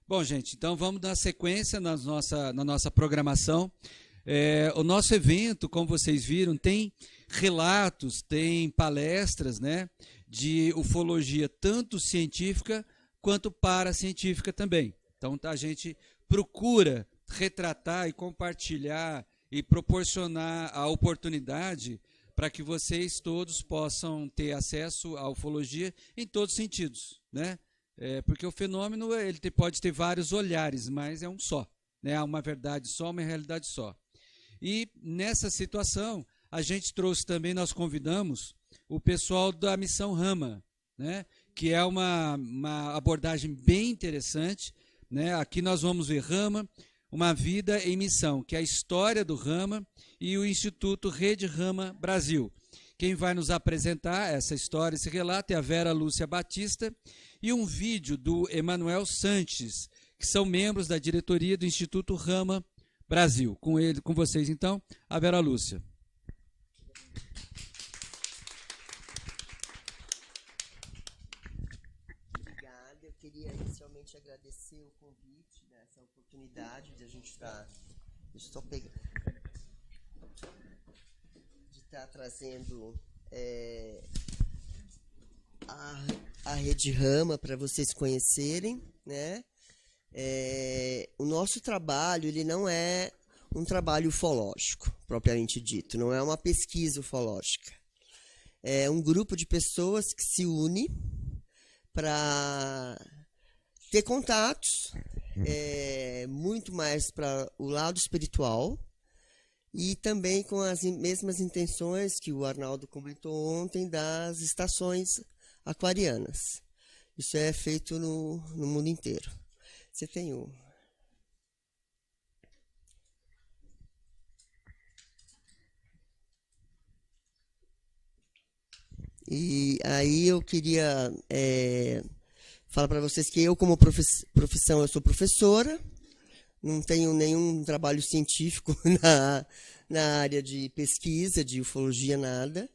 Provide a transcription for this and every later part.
Bom, gente, então vamos dar sequência na nossa programação. O nosso evento, como vocês viram, tem relatos, tem palestras, né, de ufologia tanto científica quanto paracientífica também. Então a gente procura retratar e compartilhar e proporcionar a oportunidade para que vocês todos possam ter acesso à ufologia em todos os sentidos, né? Porque o fenômeno pode ter vários olhares, mas é um só, né? Há uma verdade só, uma realidade só. E nessa situação, a gente trouxe também, nós convidamos o pessoal da Missão Rama, né? Que é uma abordagem bem interessante, né? Aqui nós vamos ver Rama, uma vida em missão, que é a história do Rama e o Instituto Rede Rama Brasil. Quem vai nos apresentar essa história, esse relato, é a Vera Lúcia Batista e um vídeo do Emanuel Sanches, que são membros da diretoria do Instituto Rama Brasil. Com vocês, então, a Vera Lúcia. Obrigada. Eu queria inicialmente agradecer o convite, né, essa oportunidade de a gente estar... Deixa eu só pegar... De estar trazendo a Rede Rama para vocês conhecerem, né? O nosso trabalho, ele não é um trabalho ufológico, propriamente dito, não é uma pesquisa ufológica. É um grupo de pessoas que se une para ter contatos, muito mais para o lado espiritual, e também com as mesmas intenções que o Arnaldo comentou ontem das estações aquarianas. Isso é feito no mundo inteiro. Você tem um... E aí eu queria falar para vocês que eu, como profissão, eu sou professora, não tenho nenhum trabalho científico na área de pesquisa, de ufologia, nada.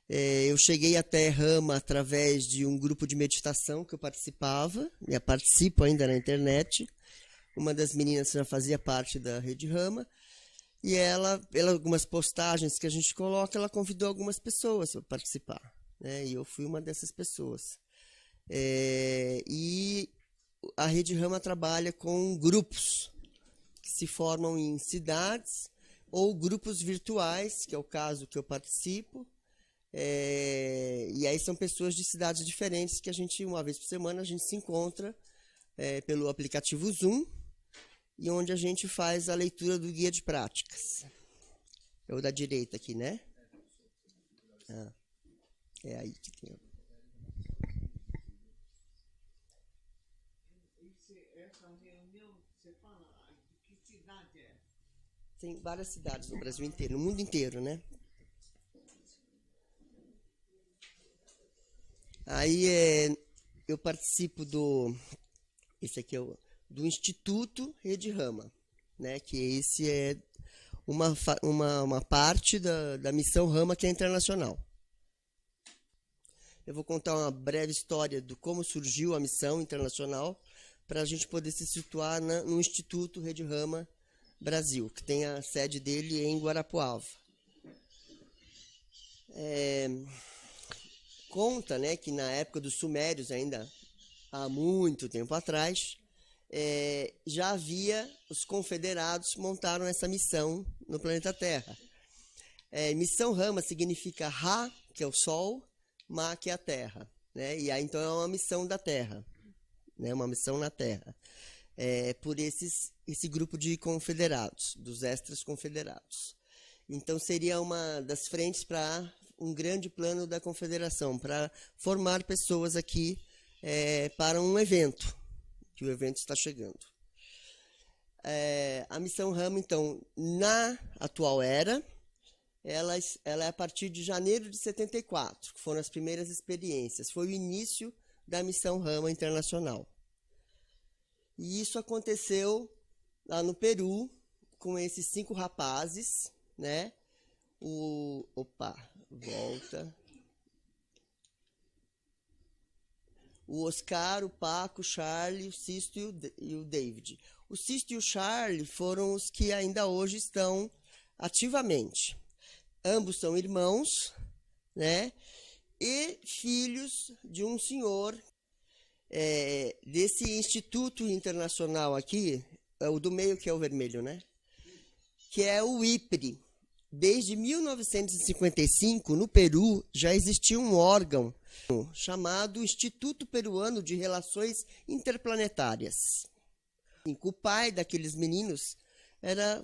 Eu cheguei até Rama através de um grupo de meditação que eu participava, participo ainda na internet. Uma das meninas já fazia parte da Rede Rama, e ela, pelas algumas postagens que a gente coloca, ela convidou algumas pessoas para participar, né? E eu fui uma dessas pessoas. E a Rede Rama trabalha com grupos que se formam em cidades ou grupos virtuais, que é o caso que eu participo. E aí são pessoas de cidades diferentes que a gente, uma vez por semana, a gente se encontra pelo aplicativo Zoom, e onde a gente faz a leitura do guia de práticas. É o da direita aqui, né? É aí que tem. Essa reunião, você fala de que cidade é? Tem várias cidades no Brasil inteiro, no mundo inteiro, né? Aí eu participo esse aqui do Instituto Rede Rama, né? Que esse é uma parte da missão Rama, que é internacional. Eu vou contar uma breve história de como surgiu a missão internacional, para a gente poder se situar no Instituto Rede Rama Brasil, que tem a sede dele em Guarapuava. Conta, né, que na época dos Sumérios, ainda há muito tempo atrás, já havia os confederados montaram essa missão no planeta Terra. Missão Rama significa Ra, que é o Sol, Ma, que é a Terra, né? E aí então é uma missão da Terra, né? Uma missão na Terra, por esse grupo de confederados, dos extras confederados. Então seria uma das frentes para um grande plano da confederação, para formar pessoas aqui para um evento, que o evento está chegando. A missão Rama, então, na atual era, ela é a partir de janeiro de 74, que foram as primeiras experiências. Foi o início da missão Rama Internacional. E isso aconteceu lá no Peru, com esses 5 rapazes, né? Volta. o Oscar, o Paco, o Charlie, o Sisto e o David. O Sisto e o Charlie foram os que ainda hoje estão ativamente. Ambos são irmãos, né? E filhos de um senhor desse instituto internacional aqui, o do meio que é o vermelho, né? Que é o IPRE. Desde 1955, no Peru, já existia um órgão chamado Instituto Peruano de Relações Interplanetárias. O pai daqueles meninos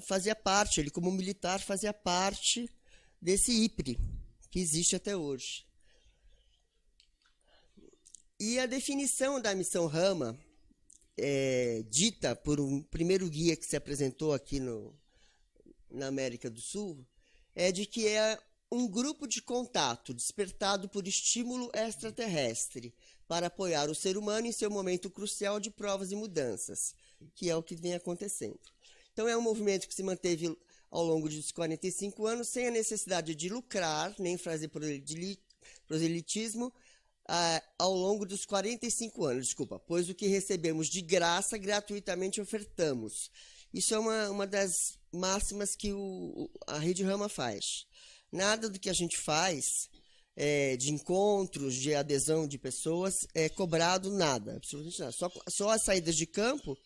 fazia parte, ele como militar fazia parte desse IPRE, que existe até hoje. E a definição da missão Rama, dita por um primeiro guia que se apresentou aqui na América do Sul, é de que é um grupo de contato despertado por estímulo extraterrestre para apoiar o ser humano em seu momento crucial de provas e mudanças, que é o que vem acontecendo. Então é um movimento que se manteve ao longo dos 45 anos sem a necessidade de lucrar, nem fazer proselitismo, ao longo dos 45 anos, pois o que recebemos de graça, gratuitamente ofertamos. Isso é uma das máximas que a Rede Rama faz. Nada do que a gente faz, de encontros, de adesão de pessoas, é cobrado nada, absolutamente nada. Só as saídas de campo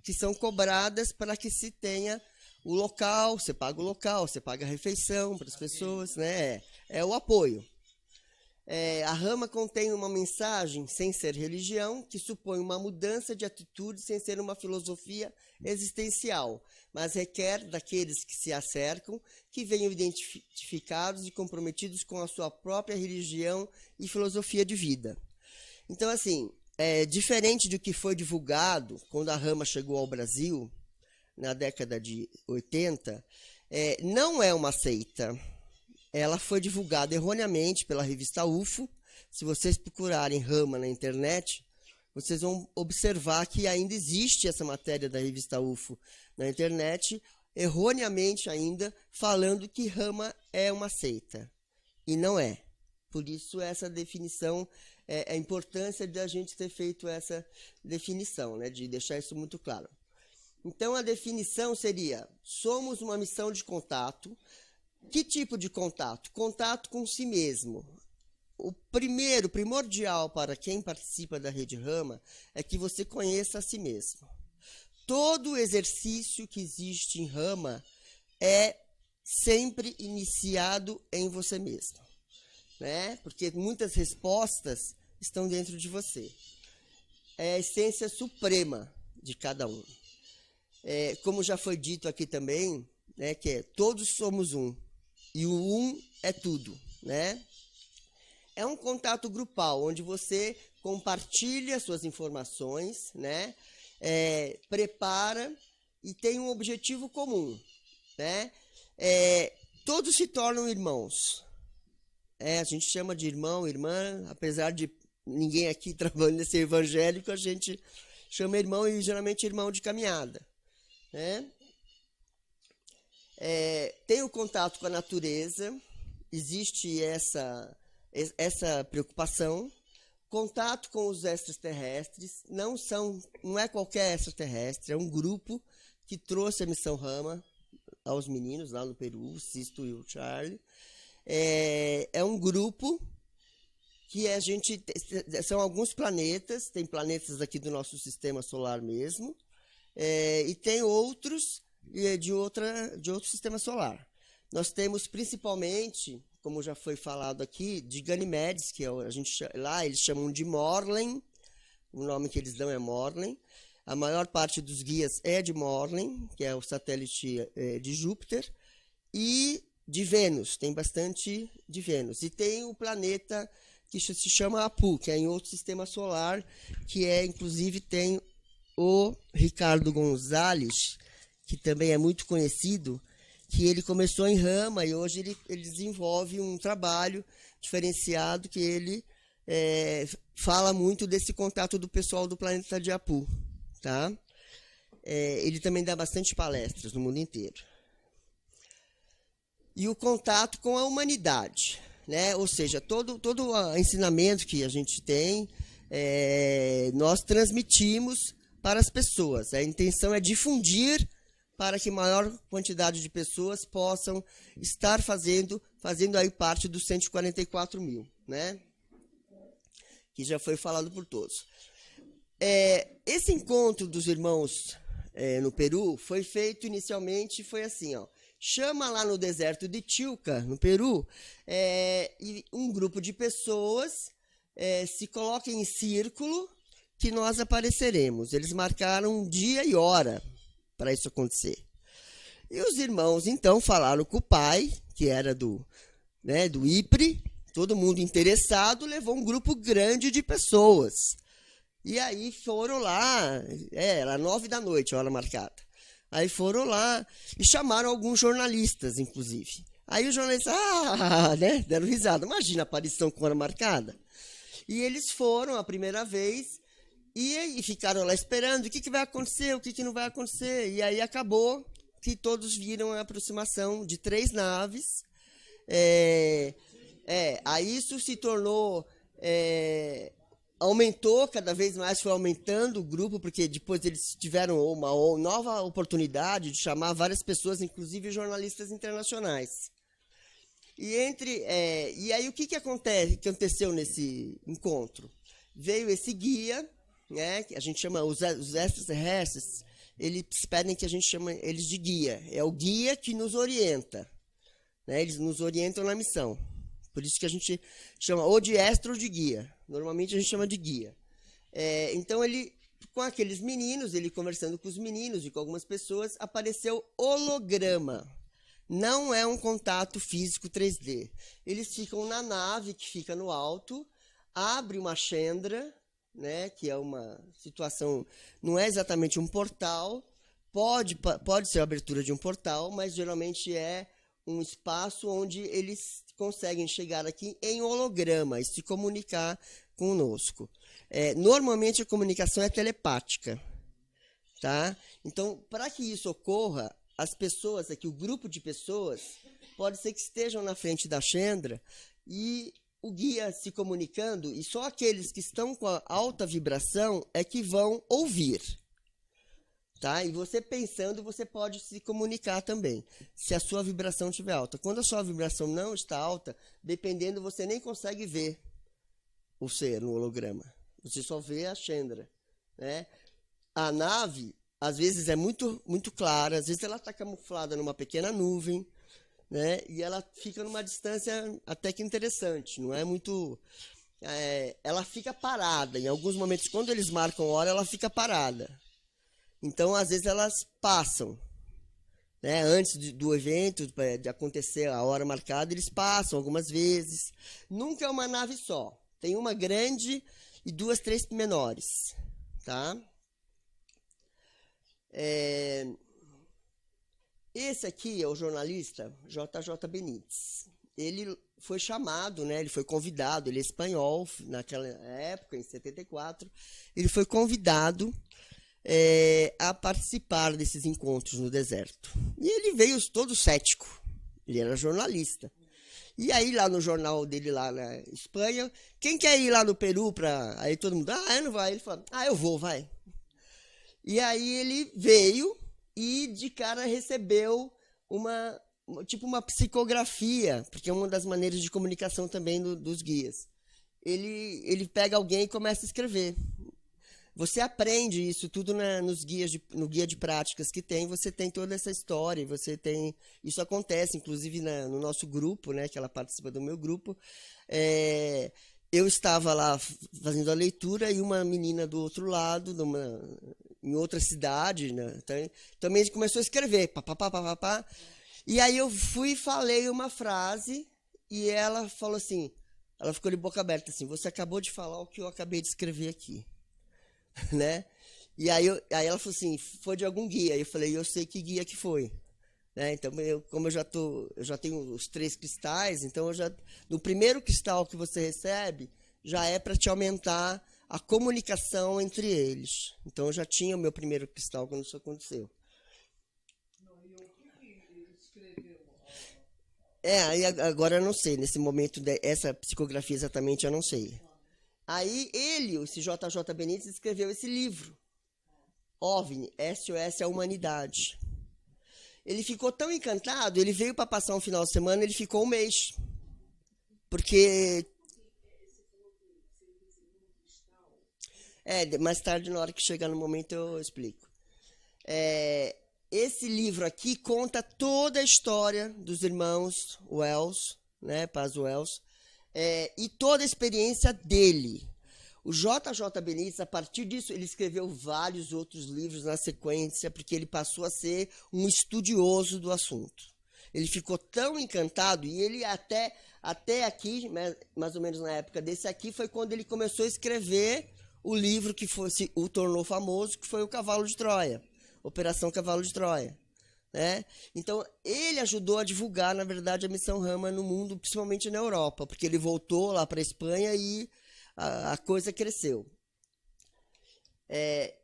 que são cobradas para que se tenha o local, você paga o local, você paga a refeição para as pessoas, né? É o apoio. A Rama contém uma mensagem, sem ser religião, que supõe uma mudança de atitude sem ser uma filosofia existencial, mas requer daqueles que se acercam que venham identificados e comprometidos com a sua própria religião e filosofia de vida. Então, assim, diferente do que foi divulgado quando a Rama chegou ao Brasil, na década de 80, não é uma seita. Ela foi divulgada erroneamente pela revista UFO. Se vocês procurarem Rama na internet, vocês vão observar que ainda existe essa matéria da revista UFO na internet, erroneamente ainda, falando que Rama é uma seita. E não é. Por isso, essa definição, a importância de a gente ter feito essa definição, né, de deixar isso muito claro. Então, a definição seria: somos uma missão de contato. Que tipo de contato? Contato com si mesmo. O primordial para quem participa da Rede Rama é que você conheça a si mesmo. Todo exercício que existe em Rama é sempre iniciado em você mesmo, né? Porque muitas respostas estão dentro de você. É a essência suprema de cada um. Como já foi dito aqui também, né, que todos somos um. E o um é tudo, né? É um contato grupal, onde você compartilha suas informações, né? Prepara e tem um objetivo comum, né? Todos se tornam irmãos. A gente chama de irmão, irmã, apesar de ninguém aqui trabalhando nesse evangélico, a gente chama irmão e geralmente irmão de caminhada, né? Tem o contato com a natureza, existe essa preocupação. Contato com os extraterrestres, não é qualquer extraterrestre, é um grupo que trouxe a missão Rama aos meninos lá no Peru, o Sisto e o Charlie. É um grupo que são alguns planetas, tem planetas aqui do nosso sistema solar mesmo, e tem outros de outro sistema solar. Nós temos principalmente, como já foi falado aqui, de Ganimedes, que lá eles chamam de Morlen, o nome que eles dão é Morlen. A maior parte dos guias é de Morlen, que é o satélite de Júpiter, e de Vênus, tem bastante de Vênus. E tem o planeta que se chama Apu, que é em outro sistema solar, que inclusive tem o Ricardo Gonzalez, que também é muito conhecido, que ele começou em Rama e hoje ele desenvolve um trabalho diferenciado que ele fala muito desse contato do pessoal do planeta de Apu, tá? Ele também dá bastante palestras no mundo inteiro. E o contato com a humanidade, né? Ou seja, todo o ensinamento que a gente tem nós transmitimos para as pessoas. A intenção é difundir para que maior quantidade de pessoas possam estar fazendo aí parte dos 144 mil, né? Que já foi falado por todos. Esse encontro dos irmãos no Peru foi feito inicialmente, foi assim, ó. Chama lá no deserto de Chilca, no Peru, e um grupo de pessoas se coloca em círculo que nós apareceremos. Eles marcaram dia e hora para isso acontecer. E os irmãos, então, falaram com o pai, que era do IPRE, todo mundo interessado, levou um grupo grande de pessoas. E aí foram lá, era 9 da noite, a hora marcada. Aí foram lá e chamaram alguns jornalistas, inclusive. Aí os jornalistas, né, deram risada. Imagina a aparição com hora marcada. E eles foram a primeira vez e ficaram lá esperando o que vai acontecer, o que não vai acontecer. E aí acabou que todos viram a aproximação de 3 naves. Aí isso se tornou... aumentou cada vez mais, foi aumentando o grupo, porque depois eles tiveram uma nova oportunidade de chamar várias pessoas, inclusive jornalistas internacionais. E aí o que aconteceu nesse encontro? Veio esse guia, né, que a gente chama os extraterrestres, eles pedem que a gente chame eles de guia. É o guia que nos orienta, né, eles nos orientam na missão. Por isso que a gente chama ou de extra ou de guia. Normalmente a gente chama de guia. Então, ele, com aqueles meninos, ele conversando com os meninos e com algumas pessoas, apareceu holograma. Não é um contato físico 3D. Eles ficam na nave, que fica no alto, abre uma chendra, né, que é uma situação, não é exatamente um portal, pode ser a abertura de um portal, mas geralmente é um espaço onde eles conseguem chegar aqui em holograma e se comunicar conosco. Normalmente a comunicação é telepática, tá? Então, para que isso ocorra, as pessoas aqui, o grupo de pessoas, pode ser que estejam na frente da chendra e o guia se comunicando, e só aqueles que estão com a alta vibração é que vão ouvir. Tá? E você pensando, você pode se comunicar também, se a sua vibração estiver alta. Quando a sua vibração não está alta, dependendo, você nem consegue ver o ser no holograma. Você só vê a chendra, né? A nave, às vezes, é muito, muito clara, às vezes ela está camuflada numa pequena nuvem, né? E ela fica numa distância até que interessante, não é muito... ela fica parada, em alguns momentos, quando eles marcam hora, ela fica parada. Então, às vezes, elas passam, né? Antes do evento, de acontecer a hora marcada, eles passam algumas vezes. Nunca é uma nave só. Tem uma grande e 2, 3 menores. Tá? Esse aqui é o jornalista JJ Benítez. Ele foi chamado, né? Ele foi convidado, ele é espanhol, naquela época, em 74. Ele foi convidado a participar desses encontros no deserto. E ele veio todo cético. Ele era jornalista. E aí, lá no jornal dele, lá na Espanha, quem quer ir lá no Peru para... Aí todo mundo, eu não vai. Ele falou, eu vou, vai. E aí ele veio e de cara recebeu uma psicografia, porque é uma das maneiras de comunicação também dos guias. Ele pega alguém e começa a escrever. Você aprende isso tudo no guia de práticas que tem, você tem toda essa história, isso acontece, inclusive no nosso grupo, né, que ela participa do meu grupo. Eu estava lá fazendo a leitura e uma menina do outro lado, em outra cidade, né, também começou a escrever, pá. E aí eu fui e falei uma frase e ela falou assim, ela ficou de boca aberta assim, você acabou de falar o que eu acabei de escrever aqui. Né? E aí ela falou assim, foi de algum guia. Eu falei, eu sei que guia que foi. Né? Então, como eu já tenho os 3 cristais, então no primeiro cristal que você recebe, já é para te aumentar a comunicação entre eles. Então, eu já tinha o meu primeiro cristal quando isso aconteceu. E o que escreveu? Aí agora eu não sei, nesse momento, essa psicografia exatamente eu não sei. Aí esse JJ Benítez, escreveu esse livro, OVNI, SOS à Humanidade. Ele ficou tão encantado, ele veio para passar um final de semana, ele ficou um mês. Porque... mais tarde, na hora que chegar no momento, eu explico. Esse livro aqui conta toda a história dos irmãos Wells, né, Paz Wells, e toda a experiência dele. O JJ Benítez, a partir disso, ele escreveu vários outros livros na sequência, porque ele passou a ser um estudioso do assunto. Ele ficou tão encantado, e ele até aqui, mais ou menos na época desse aqui, foi quando ele começou a escrever o livro que o tornou famoso, que foi o Cavalo de Troia, Operação Cavalo de Troia. Né? Então, ele ajudou a divulgar, na verdade, a Missão Rama no mundo, principalmente na Europa, porque ele voltou lá para a Espanha e a coisa cresceu.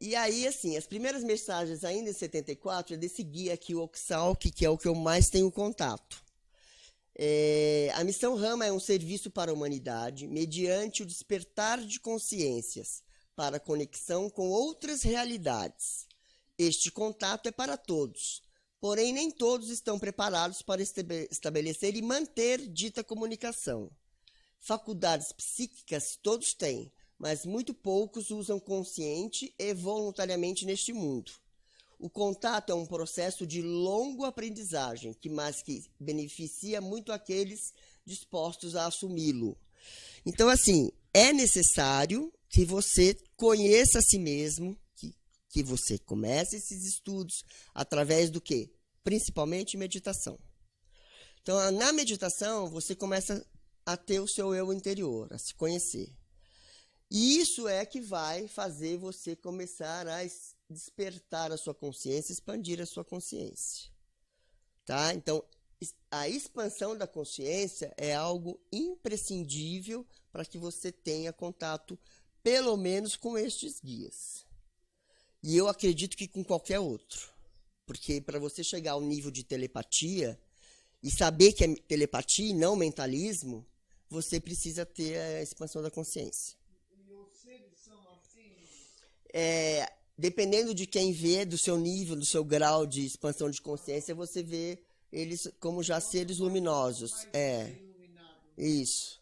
E aí, assim, as primeiras mensagens ainda em 74 é desse guia aqui, o Oxalc, que é o que eu mais tenho contato. A Missão Rama é um serviço para a humanidade mediante o despertar de consciências para a conexão com outras realidades. Este contato é para todos, porém nem todos estão preparados para estabelecer e manter dita comunicação. Faculdades psíquicas todos têm, mas muito poucos usam consciente e voluntariamente neste mundo. O contato é um processo de longa aprendizagem, que beneficia muito aqueles dispostos a assumi-lo. Então, assim, é necessário que você conheça a si mesmo, que você comece esses estudos através do quê? Principalmente meditação. Então, na meditação, você começa a ter o seu eu interior, a se conhecer. E isso é que vai fazer você começar a despertar a sua consciência, expandir a sua consciência. Tá? Então, a expansão da consciência é algo imprescindível para que você tenha contato, pelo menos, com estes guias. E eu acredito que com qualquer outro. Porque para você chegar ao nível de telepatia, e saber que é telepatia e não mentalismo, você precisa ter a expansão da consciência. E os seres são assim? Dependendo de quem vê, do seu nível, do seu grau de expansão de consciência, você vê eles como já seres luminosos. Isso.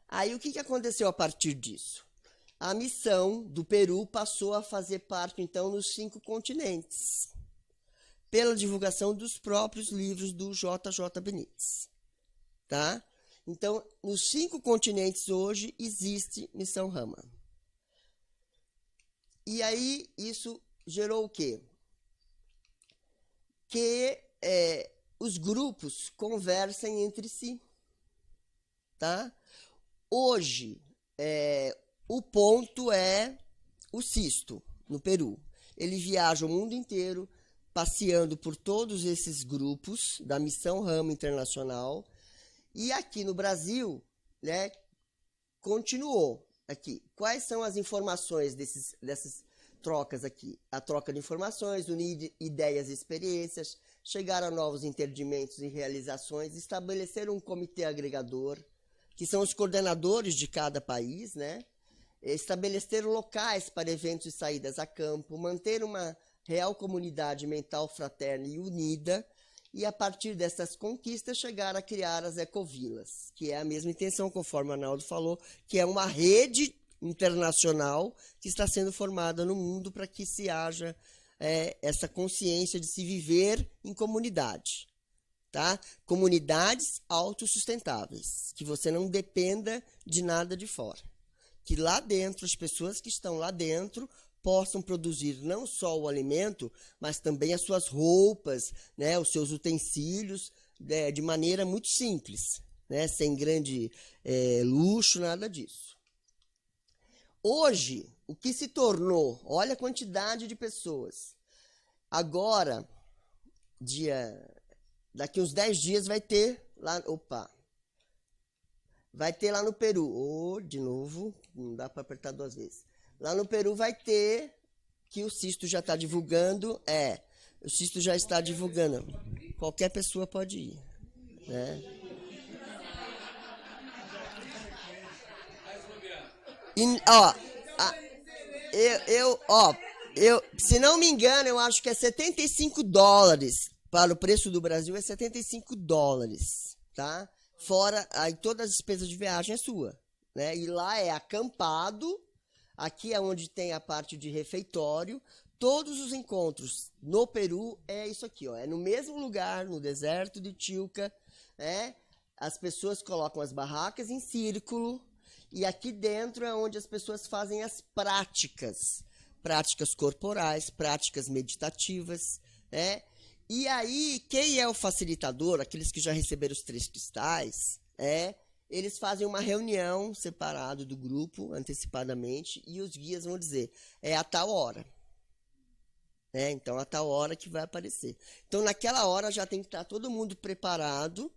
Aí o que aconteceu a partir disso? A missão do Peru passou a fazer parte, então, nos 5 continentes, pela divulgação dos próprios livros do JJ Benítez. Tá? Então, nos 5 continentes hoje existe Missão Rama. E aí, isso gerou o quê? Que os grupos conversem entre si. Tá? Hoje, o ponto é o Sisto, no Peru. Ele viaja o mundo inteiro, passeando por todos esses grupos da Missão Rama Internacional. E aqui no Brasil, né, continuou aqui. Quais são as informações dessas trocas aqui? A troca de informações, unir ideias e experiências, chegar a novos entendimentos e realizações, estabelecer um comitê agregador, que são os coordenadores de cada país, né? Estabelecer locais para eventos e saídas a campo, manter uma real comunidade mental fraterna e unida, e a partir dessas conquistas chegar a criar as ecovilas, que é a mesma intenção, conforme o Arnaldo falou, que é uma rede internacional que está sendo formada no mundo para que se haja essa consciência de se viver em comunidade. Tá? Comunidades autossustentáveis, que você não dependa de nada de fora. Que lá dentro, as pessoas que estão lá dentro possam produzir não só o alimento, mas também as suas roupas, né, os seus utensílios, de maneira muito simples, né, sem grande luxo, nada disso. Hoje, o que se tornou, olha a quantidade de pessoas. Agora, daqui uns 10 dias vai ter lá, vai ter lá no Peru, de novo, não dá para apertar 2 vezes. Lá no Peru vai ter, que o Sisto já está divulgando, o Sisto já está divulgando. Qualquer pessoa pode ir, né? Ó, se não me engano, eu acho que é $75. Para o preço do Brasil é $75, tá? Fora, aí todas as despesas de viagem é sua, né? E lá é acampado, aqui é onde tem a parte de refeitório. Todos os encontros no Peru é isso aqui, ó. É no mesmo lugar, no deserto de Chilca, né? As pessoas colocam as barracas em círculo e aqui dentro é onde as pessoas fazem as práticas corporais, práticas meditativas, né? E aí, quem é o facilitador, aqueles que já receberam os 3 cristais, eles fazem uma reunião separado do grupo, antecipadamente, e os guias vão dizer, é a tal hora. Então, a tal hora que vai aparecer. Então, naquela hora já tem que estar todo mundo preparado,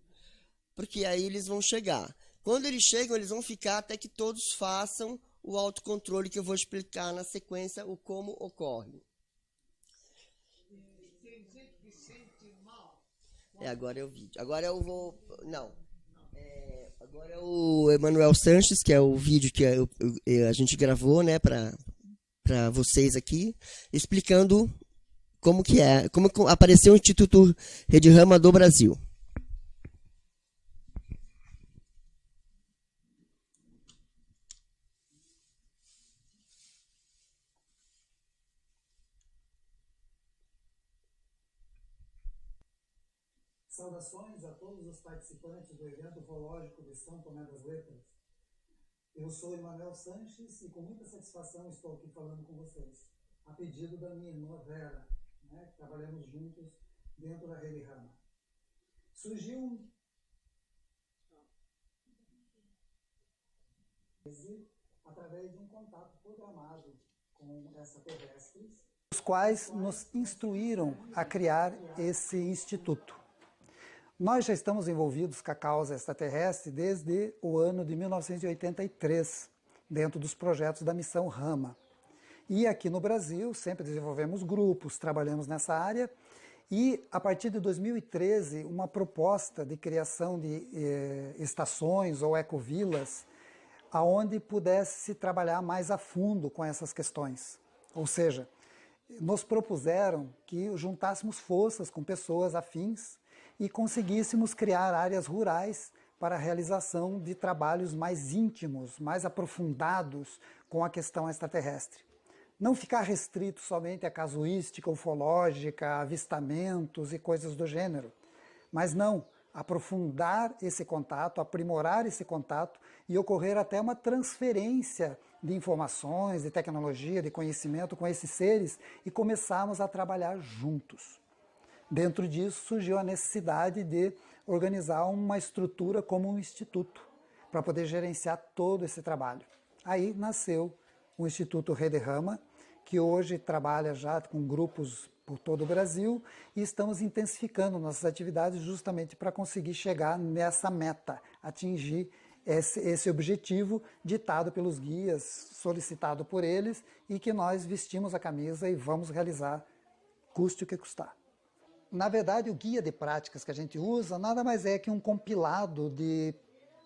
porque aí eles vão chegar. Quando eles chegam, eles vão ficar até que todos façam o autocontrole, que eu vou explicar na sequência o como ocorre. Agora é o vídeo. Agora eu vou... Não. Agora é o Emanuel Sanches, que é o vídeo que a gente gravou, né, para vocês aqui, explicando como que é, como apareceu o Instituto Rede Rama do Brasil. Saudações a todos os participantes do evento ufológico de São Tomé das Letras. Eu sou Emanuel Sanches e com muita satisfação estou aqui falando com vocês, a pedido da minha irmã Vera, né? Trabalhamos juntos dentro da Rede Rama. Surgiu através de um contato programado com extraterrestres, os quais nos instruíram a criar esse instituto. Nós já estamos envolvidos com a causa extraterrestre desde o ano de 1983, dentro dos projetos da Missão Rama. E aqui no Brasil, sempre desenvolvemos grupos, trabalhamos nessa área, e a partir de 2013, uma proposta de criação de estações ou ecovilas, aonde pudesse se trabalhar mais a fundo com essas questões. Ou seja, nos propuseram que juntássemos forças com pessoas afins e conseguíssemos criar áreas rurais para a realização de trabalhos mais íntimos, mais aprofundados com a questão extraterrestre. Não ficar restrito somente à casuística ufológica, avistamentos e coisas do gênero, mas não, aprofundar esse contato, aprimorar esse contato e ocorrer até uma transferência de informações, de tecnologia, de conhecimento com esses seres e começarmos a trabalhar juntos. Dentro disso surgiu a necessidade de organizar uma estrutura como um instituto, para poder gerenciar todo esse trabalho. Aí nasceu o Instituto Rede Rama, que hoje trabalha já com grupos por todo o Brasil e estamos intensificando nossas atividades justamente para conseguir chegar nessa meta, atingir esse objetivo ditado pelos guias, solicitado por eles e que nós vestimos a camisa e vamos realizar, custe o que custar. Na verdade, o guia de práticas que a gente usa nada mais é que um compilado de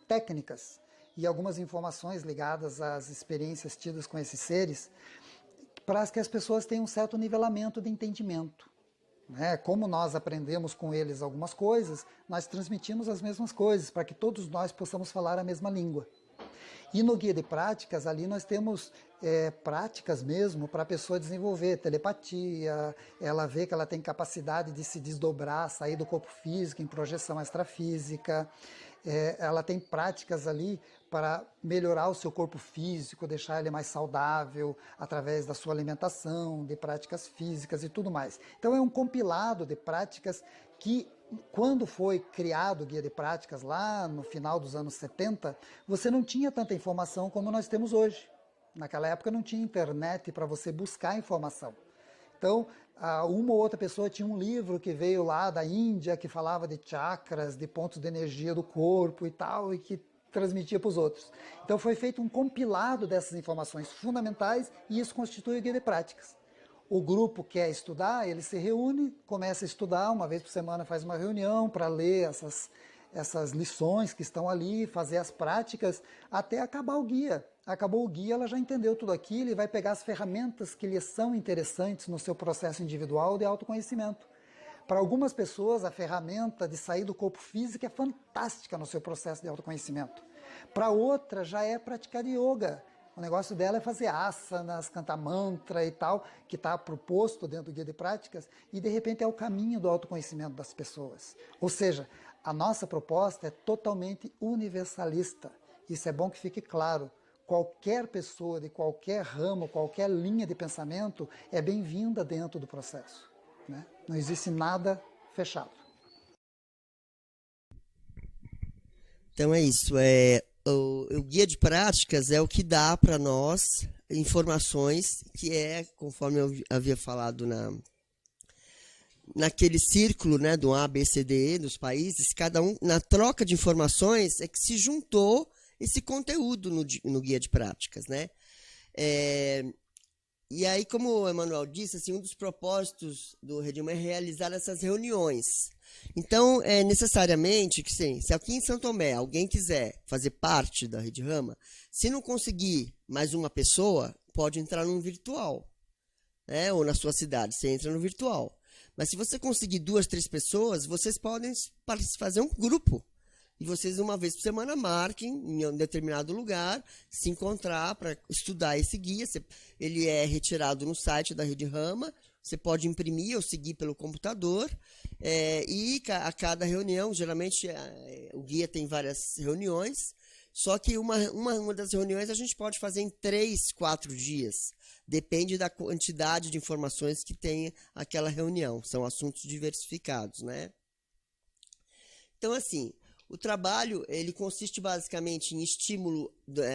técnicas e algumas informações ligadas às experiências tidas com esses seres para que as pessoas tenham um certo nivelamento de entendimento. Como nós aprendemos com eles algumas coisas, nós transmitimos as mesmas coisas para que todos nós possamos falar a mesma língua. E no guia de práticas, ali nós temos práticas mesmo para a pessoa desenvolver telepatia, ela vê que ela tem capacidade de se desdobrar, sair do corpo físico em projeção extrafísica, ela tem práticas ali para melhorar o seu corpo físico, deixar ele mais saudável, através da sua alimentação, de práticas físicas e tudo mais. Então é um compilado de práticas que, quando foi criado o guia de práticas lá no final dos anos 70, você não tinha tanta informação como nós temos hoje. Naquela época não tinha internet para você buscar informação. Então, uma ou outra pessoa tinha um livro que veio lá da Índia, que falava de chakras, de pontos de energia do corpo e tal, e que transmitia para os outros. Então foi feito um compilado dessas informações fundamentais e isso constitui o guia de práticas. O grupo quer estudar, ele se reúne, começa a estudar, uma vez por semana faz uma reunião para ler essas lições que estão ali, fazer as práticas, até acabar o guia. Acabou o guia, ela já entendeu tudo aquilo e vai pegar as ferramentas que lhe são interessantes no seu processo individual de autoconhecimento. Para algumas pessoas, a ferramenta de sair do corpo físico é fantástica no seu processo de autoconhecimento. Para outra, já é praticar yoga. O negócio dela é fazer asanas, cantar mantra e tal, que está proposto dentro do guia de práticas, e de repente é o caminho do autoconhecimento das pessoas. Ou seja, a nossa proposta é totalmente universalista. Isso é bom que fique claro. Qualquer pessoa de qualquer ramo, qualquer linha de pensamento é bem-vinda dentro do processo, né? Não existe nada fechado. Então é isso. O guia de práticas é o que dá para nós informações que conforme eu havia falado naquele círculo, né, do A, B, C, D, E, dos países, cada um, na troca de informações, é que se juntou esse conteúdo no guia de práticas, né? E aí, como o Emanuel disse, assim, um dos propósitos do Redilma é realizar essas reuniões. Então, necessariamente, que se aqui em São Tomé alguém quiser fazer parte da Rede Rama, se não conseguir mais uma pessoa, pode entrar num virtual, né? Ou na sua cidade, você entra no virtual. Mas se você conseguir 2, 3 pessoas, vocês podem fazer um grupo. E vocês, uma vez por semana, marquem em um determinado lugar, se encontrar para estudar esse guia. Ele é retirado no site da Rede Rama, você pode imprimir ou seguir pelo computador. E a cada reunião, geralmente o guia tem várias reuniões, só que uma das reuniões a gente pode fazer em 3, 4 dias. Depende da quantidade de informações que tem aquela reunião. São assuntos diversificados, né? Então, assim, o trabalho ele consiste basicamente em estímulo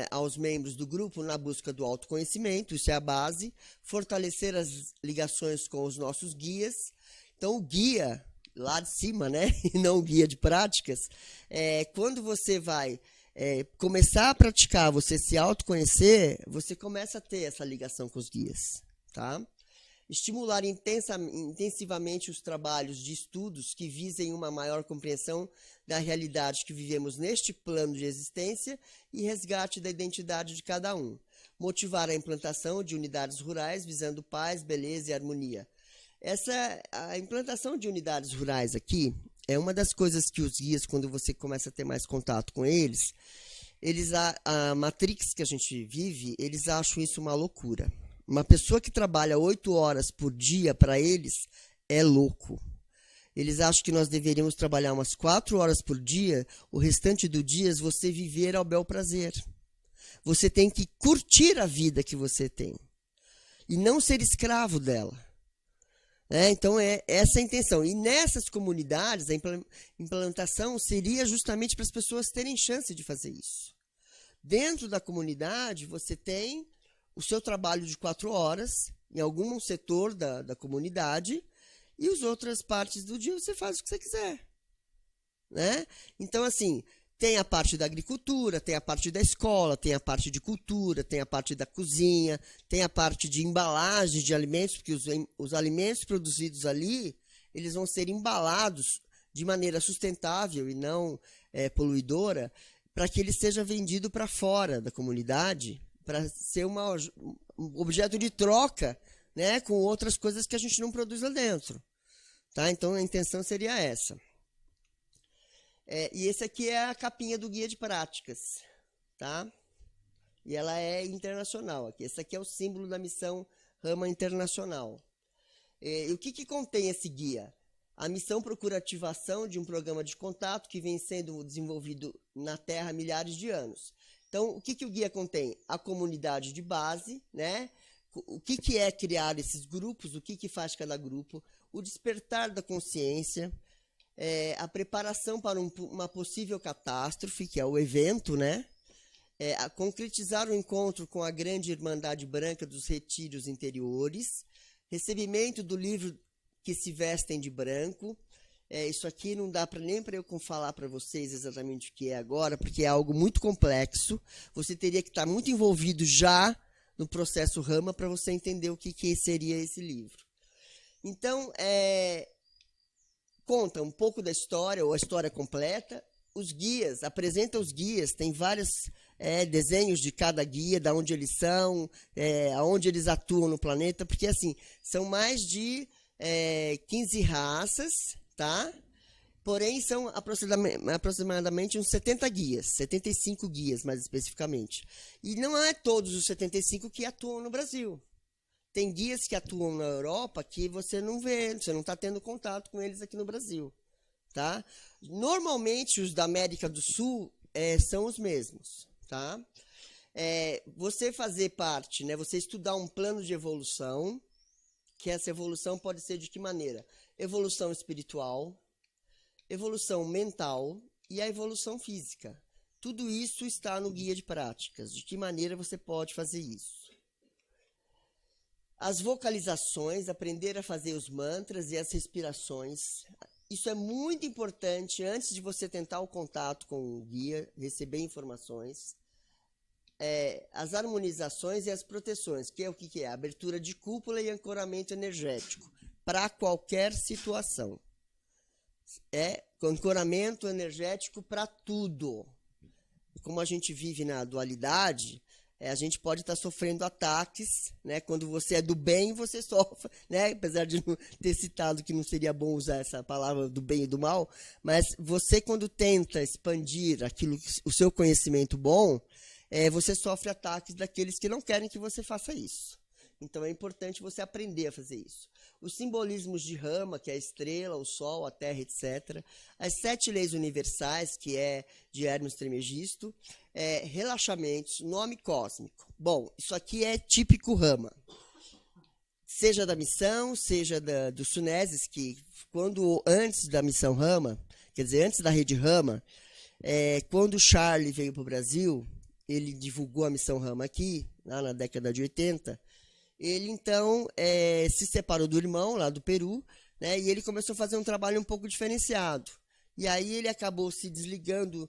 aos membros do grupo na busca do autoconhecimento, isso é a base, fortalecer as ligações com os nossos guias. Então, o guia, lá de cima, né, e não o guia de práticas, quando você vai começar a praticar, você se autoconhecer, você começa a ter essa ligação com os guias, tá? Estimular intensivamente os trabalhos de estudos que visem uma maior compreensão da realidade que vivemos neste plano de existência e resgate da identidade de cada um. Motivar a implantação de unidades rurais visando paz, beleza e harmonia. A implantação de unidades rurais aqui é uma das coisas que os guias, quando você começa a ter mais contato com eles, a Matrix que a gente vive, eles acham isso uma loucura. Uma pessoa que trabalha 8 horas por dia, para eles, é louco. Eles acham que nós deveríamos trabalhar umas 4 horas por dia, o restante do dia você viver ao bel prazer. Você tem que curtir a vida que você tem e não ser escravo dela. Então, essa a intenção. E nessas comunidades, a implantação seria justamente para as pessoas terem chance de fazer isso. Dentro da comunidade, você tem o seu trabalho de 4 horas em algum setor da comunidade e as outras partes do dia você faz o que você quiser, né? Então, assim, tem a parte da agricultura, tem a parte da escola, tem a parte de cultura, tem a parte da cozinha, tem a parte de embalagem de alimentos, porque os alimentos produzidos ali, eles vão ser embalados de maneira sustentável e não poluidora, para que ele seja vendido para fora da comunidade, para ser um objeto de troca, né, com outras coisas que a gente não produz lá dentro. Tá? Então, a intenção seria essa. E esse aqui é a capinha do guia de práticas. Tá? E ela é internacional. Esse aqui é o símbolo da missão Rama Internacional. E o que contém esse guia? A missão procura ativação de um programa de contato que vem sendo desenvolvido na Terra há milhares de anos. Então, o que o guia contém? A comunidade de base, né? O que é criar esses grupos, o que faz cada grupo, o despertar da consciência, a preparação para uma possível catástrofe, que é o evento, né? A concretizar o encontro com a grande Irmandade Branca dos Retiros Interiores, recebimento do livro que se vestem de branco. Isso aqui não dá nem para eu falar para vocês exatamente o que é agora, porque é algo muito complexo. Você teria que estar muito envolvido já no processo Rama para você entender o que seria esse livro. Então, conta um pouco da história, ou a história completa, os guias, apresenta os guias, tem vários desenhos de cada guia, de onde eles são, aonde eles atuam no planeta, porque assim, são mais de 15 raças, tá? Porém, são aproximadamente uns 70 guias, 75 guias mais especificamente. E não é todos os 75 que atuam no Brasil. Tem guias que atuam na Europa que você não vê, você não está tendo contato com eles aqui no Brasil. Tá? Normalmente, os da América do Sul são os mesmos. Tá? Você fazer parte, né, você estudar um plano de evolução, que essa evolução pode ser de que maneira? Evolução espiritual, evolução mental e a evolução física. Tudo isso está no guia de práticas. De que maneira você pode fazer isso? As vocalizações, aprender a fazer os mantras e as respirações. Isso é muito importante antes de você tentar o contato com o guia, receber informações. As harmonizações e as proteções, que é o que é? A abertura de cúpula e ancoramento energético para qualquer situação. Ancoramento energético para tudo. Como a gente vive na dualidade, a gente pode estar sofrendo ataques, né? Quando você é do bem, você sofre, né? Apesar de não ter citado que não seria bom usar essa palavra do bem e do mal, mas você, quando tenta expandir o seu conhecimento bom, você sofre ataques daqueles que não querem que você faça isso. Então é importante você aprender a fazer isso. Os simbolismos de Rama, que é a estrela, o sol, a terra, etc. As 7 leis universais, que é de Hermes Trismegisto. Relaxamentos, nome cósmico. Bom, isso aqui é típico Rama. Seja da missão, seja dos Suneses, que antes da missão Rama, quer dizer, antes da rede Rama, quando o Charlie veio para o Brasil, ele divulgou a missão Rama aqui, lá na década de 80, ele, então, se separou do irmão, lá do Peru, né, e ele começou a fazer um trabalho um pouco diferenciado. E aí ele acabou se desligando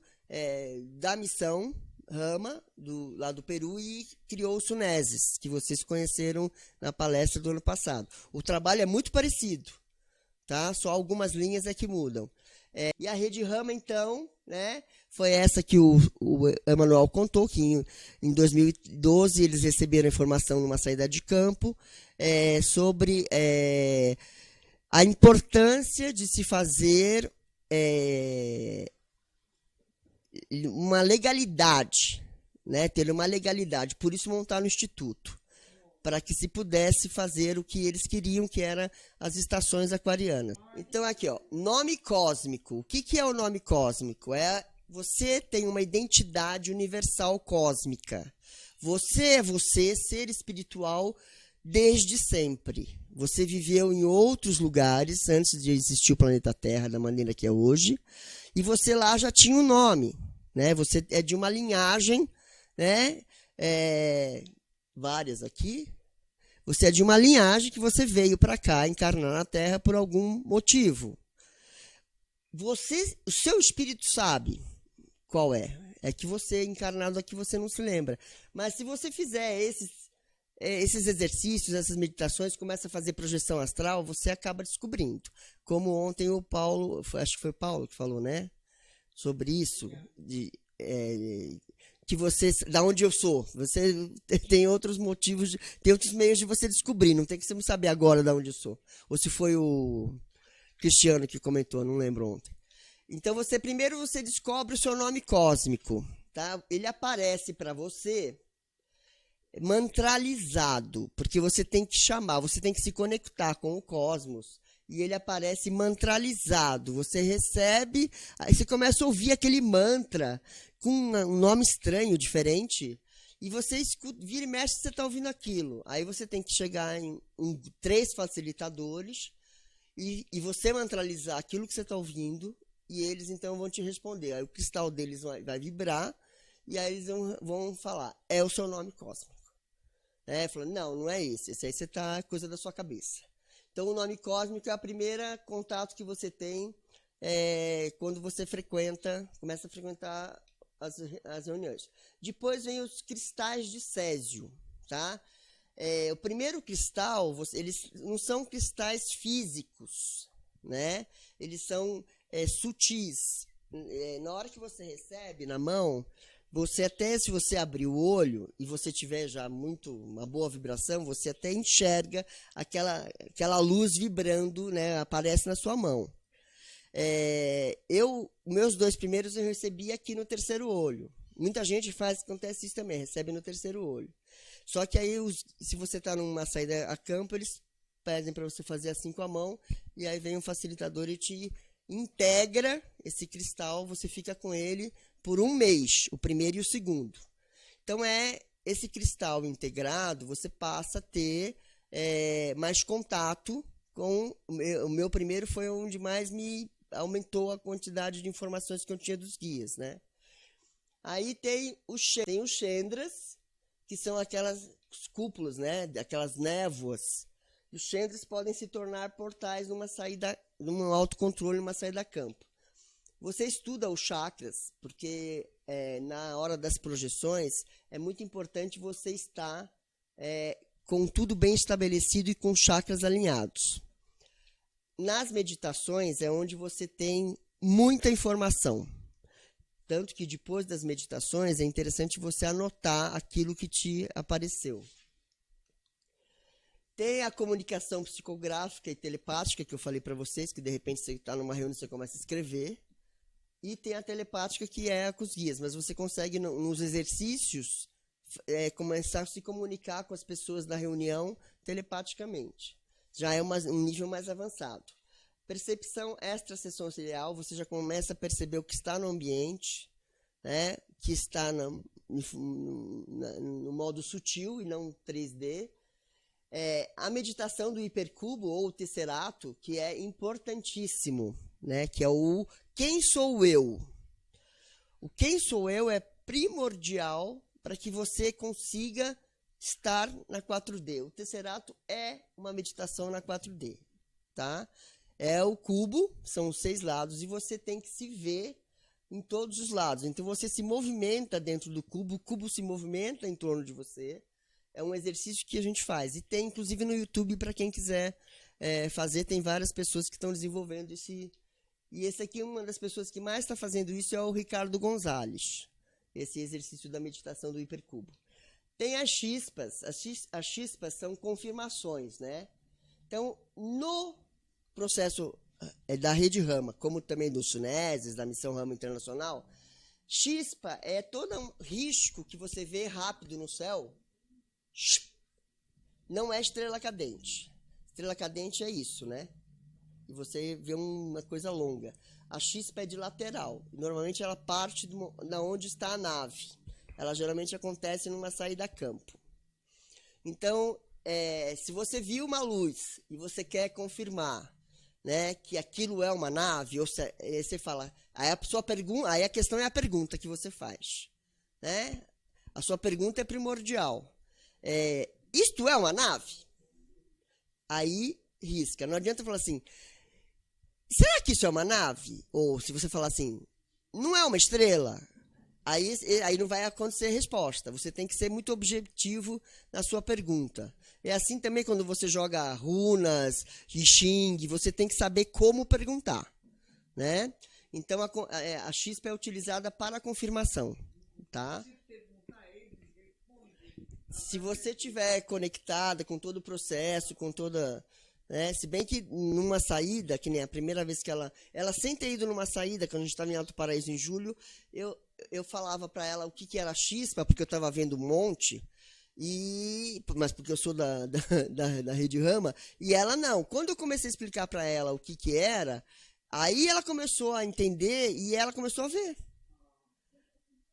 da missão Rama, lá do Peru, e criou os Suneses, que vocês conheceram na palestra do ano passado. O trabalho é muito parecido, tá? Só algumas linhas é que mudam. E a rede Rama, então, né, foi essa que o Emanuel contou, que em 2012 eles receberam informação numa saída de campo sobre a importância de se fazer uma legalidade, né, ter uma legalidade. Por isso montaram o Instituto, para que se pudesse fazer o que eles queriam, que era as estações aquarianas. Então, aqui, ó, nome cósmico. O que é o nome cósmico? Você tem uma identidade universal cósmica. Você é você, ser espiritual, desde sempre. Você viveu em outros lugares, antes de existir o planeta Terra, da maneira que é hoje, e você lá já tinha um nome, né? Você é de uma linhagem, né? Várias aqui. Você é de uma linhagem que você veio para cá encarnar na Terra por algum motivo. O seu espírito sabe qual é. É que você, encarnado aqui, você não se lembra. Mas se você fizer esses exercícios, essas meditações, começa a fazer projeção astral, você acaba descobrindo. Como ontem o Paulo, acho que foi o Paulo que falou, né? Sobre isso, que você, da onde eu sou, você tem outros motivos, tem outros meios de você descobrir, não tem que você saber agora de onde eu sou. Ou se foi o Cristiano que comentou, não lembro ontem. Então, primeiro você descobre o seu nome cósmico, tá? Ele aparece para você mantralizado, porque você tem que chamar, você tem que se conectar com o cosmos, e ele aparece mantralizado. Você recebe, aí você começa a ouvir aquele mantra com um nome estranho, diferente, e você escuta, vira e mexe, você está ouvindo aquilo. Aí você tem que chegar em 3 facilitadores e você mantralizar aquilo que você está ouvindo, e eles então vão te responder. Aí o cristal deles vai vibrar, e aí eles vão falar, é o seu nome cósmico. Falando, não é esse aí você está, coisa da sua cabeça. Então o nome cósmico é o primeiro contato que você tem quando você começa a frequentar as reuniões. Depois vem os cristais de Césio, tá? O primeiro cristal, eles não são cristais físicos, né? Eles são sutis. na hora que você recebe na mão, você até, se você abrir o olho e você tiver já uma boa vibração, você até enxerga aquela luz vibrando, né, aparece na sua mão. Meus 2 primeiros eu recebi aqui no terceiro olho. Muita gente acontece isso também, recebe no terceiro olho. Só que aí, se você está numa saída a campo, eles pedem para você fazer assim com a mão, e aí vem um facilitador e te integra esse cristal, você fica com ele por 1 mês, o primeiro e o segundo. Então, esse cristal integrado, você passa a ter mais contato com... O meu primeiro foi onde mais me aumentou a quantidade de informações que eu tinha dos guias, né? Aí tem os chendras, que são aquelas cúpulas, né? Aquelas névoas. Os chendras podem se tornar portais num autocontrole, numa saída a campo. Você estuda os chakras, porque na hora das projeções é muito importante você estar com tudo bem estabelecido e com os chakras alinhados. Nas meditações é onde você tem muita informação. Tanto que depois das meditações é interessante você anotar aquilo que te apareceu. Tem a comunicação psicográfica e telepática, que eu falei para vocês, que de repente você está numa reunião e você começa a escrever. E tem a telepática, que é com os guias. Mas você consegue, nos exercícios, começar a se comunicar com as pessoas da reunião telepaticamente. Já é um nível mais avançado. Percepção extrasensorial, você já começa a perceber o que está no ambiente, né, que está no modo sutil e não 3D. A meditação do hipercubo ou tesserato, que é importantíssimo, né, que é o quem sou eu. O quem sou eu é primordial para que você consiga estar na 4D. O tesserato é uma meditação na 4D, tá? É o cubo, são os 6 lados, e você tem que se ver em todos os lados. Então você se movimenta dentro do cubo, o cubo se movimenta em torno de você. É um exercício que a gente faz. E tem, inclusive, no YouTube, para quem quiser fazer, tem várias pessoas que estão desenvolvendo esse. E esse aqui, uma das pessoas que mais está fazendo isso é o Ricardo Gonzalez. Esse exercício da meditação do hipercubo. Tem as chispas. As chispas são confirmações, né? Então, no processo da Rede Rama, como também dos Suneses, da Missão Rama Internacional, chispa é todo um risco que você vê rápido no céu. Não é estrela cadente. Estrela cadente é isso, né? E você vê uma coisa longa. A chispa é de lateral. Normalmente ela parte da onde está a nave. Ela geralmente acontece numa saída a campo. Então, se você viu uma luz e você quer confirmar, né, que aquilo é uma nave, ou você fala, aí a questão é a pergunta que você faz, né? A sua pergunta é primordial. Isto é uma nave? Aí risca. Não adianta falar assim, será que isso é uma nave? Ou se você falar assim, não é uma estrela? Aí não vai acontecer resposta. Você tem que ser muito objetivo na sua pergunta. É assim também quando você joga runas, I Ching, você tem que saber como perguntar, né? Então a chispa é utilizada para a confirmação, tá? Se você estiver conectada com todo o processo, com toda... Né? Se bem que numa saída, que nem a primeira vez que ela sem ter ido numa saída, quando a gente estava em Alto Paraíso em julho, eu falava para ela o que era chispa, porque eu estava vendo um monte, mas porque eu sou da Rede Rama, e ela não. Quando eu comecei a explicar para ela o que era, aí ela começou a entender e ela começou a ver.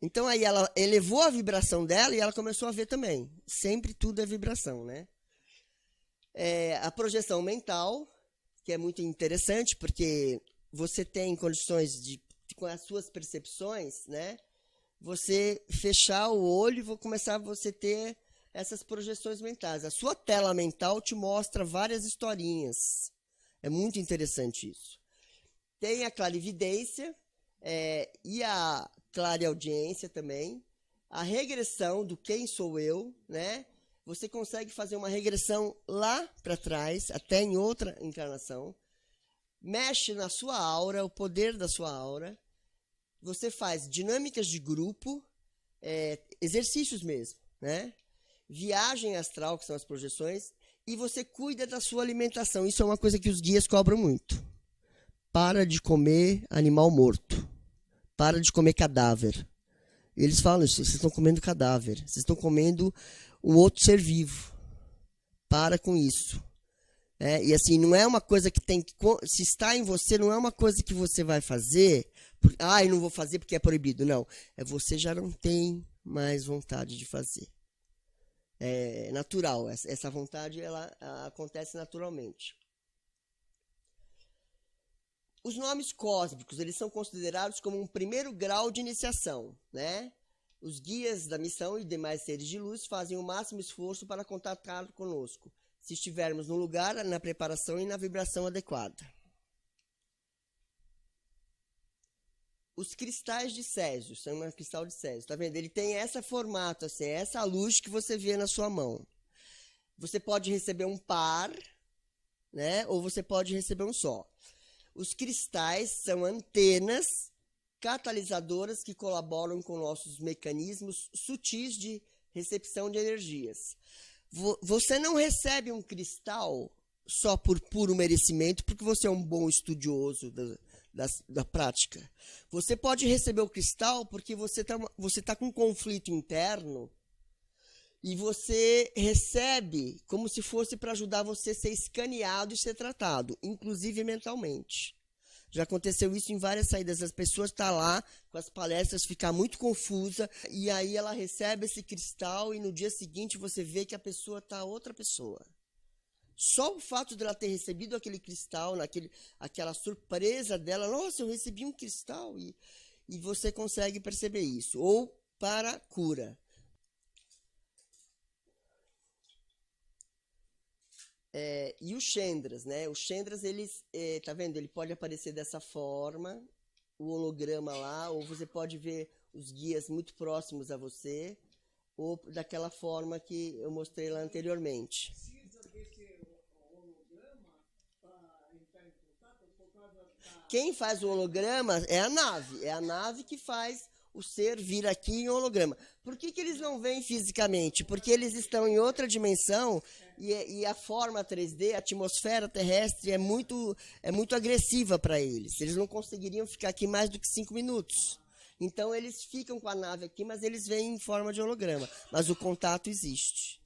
Então aí ela elevou a vibração dela e ela começou a ver também. Sempre tudo é vibração, né? A projeção mental, que é muito interessante, porque você tem condições com as suas percepções, né? Você fechar o olho e começar você ter essas projeções mentais. A sua tela mental te mostra várias historinhas. É muito interessante isso. Tem a clarividência e a clareaudiência também. A regressão do quem sou eu, né? Você consegue fazer uma regressão lá para trás, até em outra encarnação. Mexe na sua aura, o poder da sua aura. você faz dinâmicas de grupo, exercícios mesmo, né? Viagem astral, que são as projeções, e você cuida da sua alimentação. Isso é uma coisa que os guias cobram muito. Para de comer animal morto. Para de comer cadáver. Eles falam isso, vocês estão comendo cadáver. Vocês estão comendo um outro ser vivo. Para com isso. E assim, não é uma coisa que tem que... Se está em você, não é uma coisa que você vai fazer... eu não vou fazer porque é proibido. Não, você já não tem mais vontade de fazer. É natural, essa vontade ela acontece naturalmente. Os nomes cósmicos, eles são considerados como um primeiro grau de iniciação, né? Os guias da missão e demais seres de luz fazem o máximo esforço para contatar conosco, se estivermos no lugar, na preparação e na vibração adequada. Os cristais de Césio, são um cristal de Césio, tá vendo? Ele tem esse formato, assim, essa luz que você vê na sua mão. Você pode receber um par, né? Ou você pode receber um só. Os cristais são antenas catalisadoras que colaboram com nossos mecanismos sutis de recepção de energias. Você não recebe um cristal só por puro merecimento, porque você é um bom estudioso da prática. Você pode receber o cristal porque você tá com um conflito interno e você recebe como se fosse para ajudar você a ser escaneado e ser tratado, inclusive mentalmente. Já aconteceu isso em várias saídas. As pessoas estão lá com as palestras, ficar muito confusa, e aí ela recebe esse cristal e no dia seguinte você vê que a pessoa está outra pessoa. Só o fato dela ter recebido aquele cristal, aquela surpresa dela, nossa, eu recebi um cristal, e você consegue perceber isso. Ou para cura. E os Chandras, né? Os Chandras, eles, tá vendo? Ele pode aparecer dessa forma, o holograma lá, ou você pode ver os guias muito próximos a você, ou daquela forma que eu mostrei lá anteriormente. Quem faz o holograma é a nave. É a nave que faz o ser vir aqui em holograma. Por que eles não vêm fisicamente? Porque eles estão em outra dimensão e a forma 3D, a atmosfera terrestre é muito agressiva para eles. Eles não conseguiriam ficar aqui mais do que 5 minutos. Então eles ficam com a nave aqui, mas eles vêm em forma de holograma. Mas o contato existe.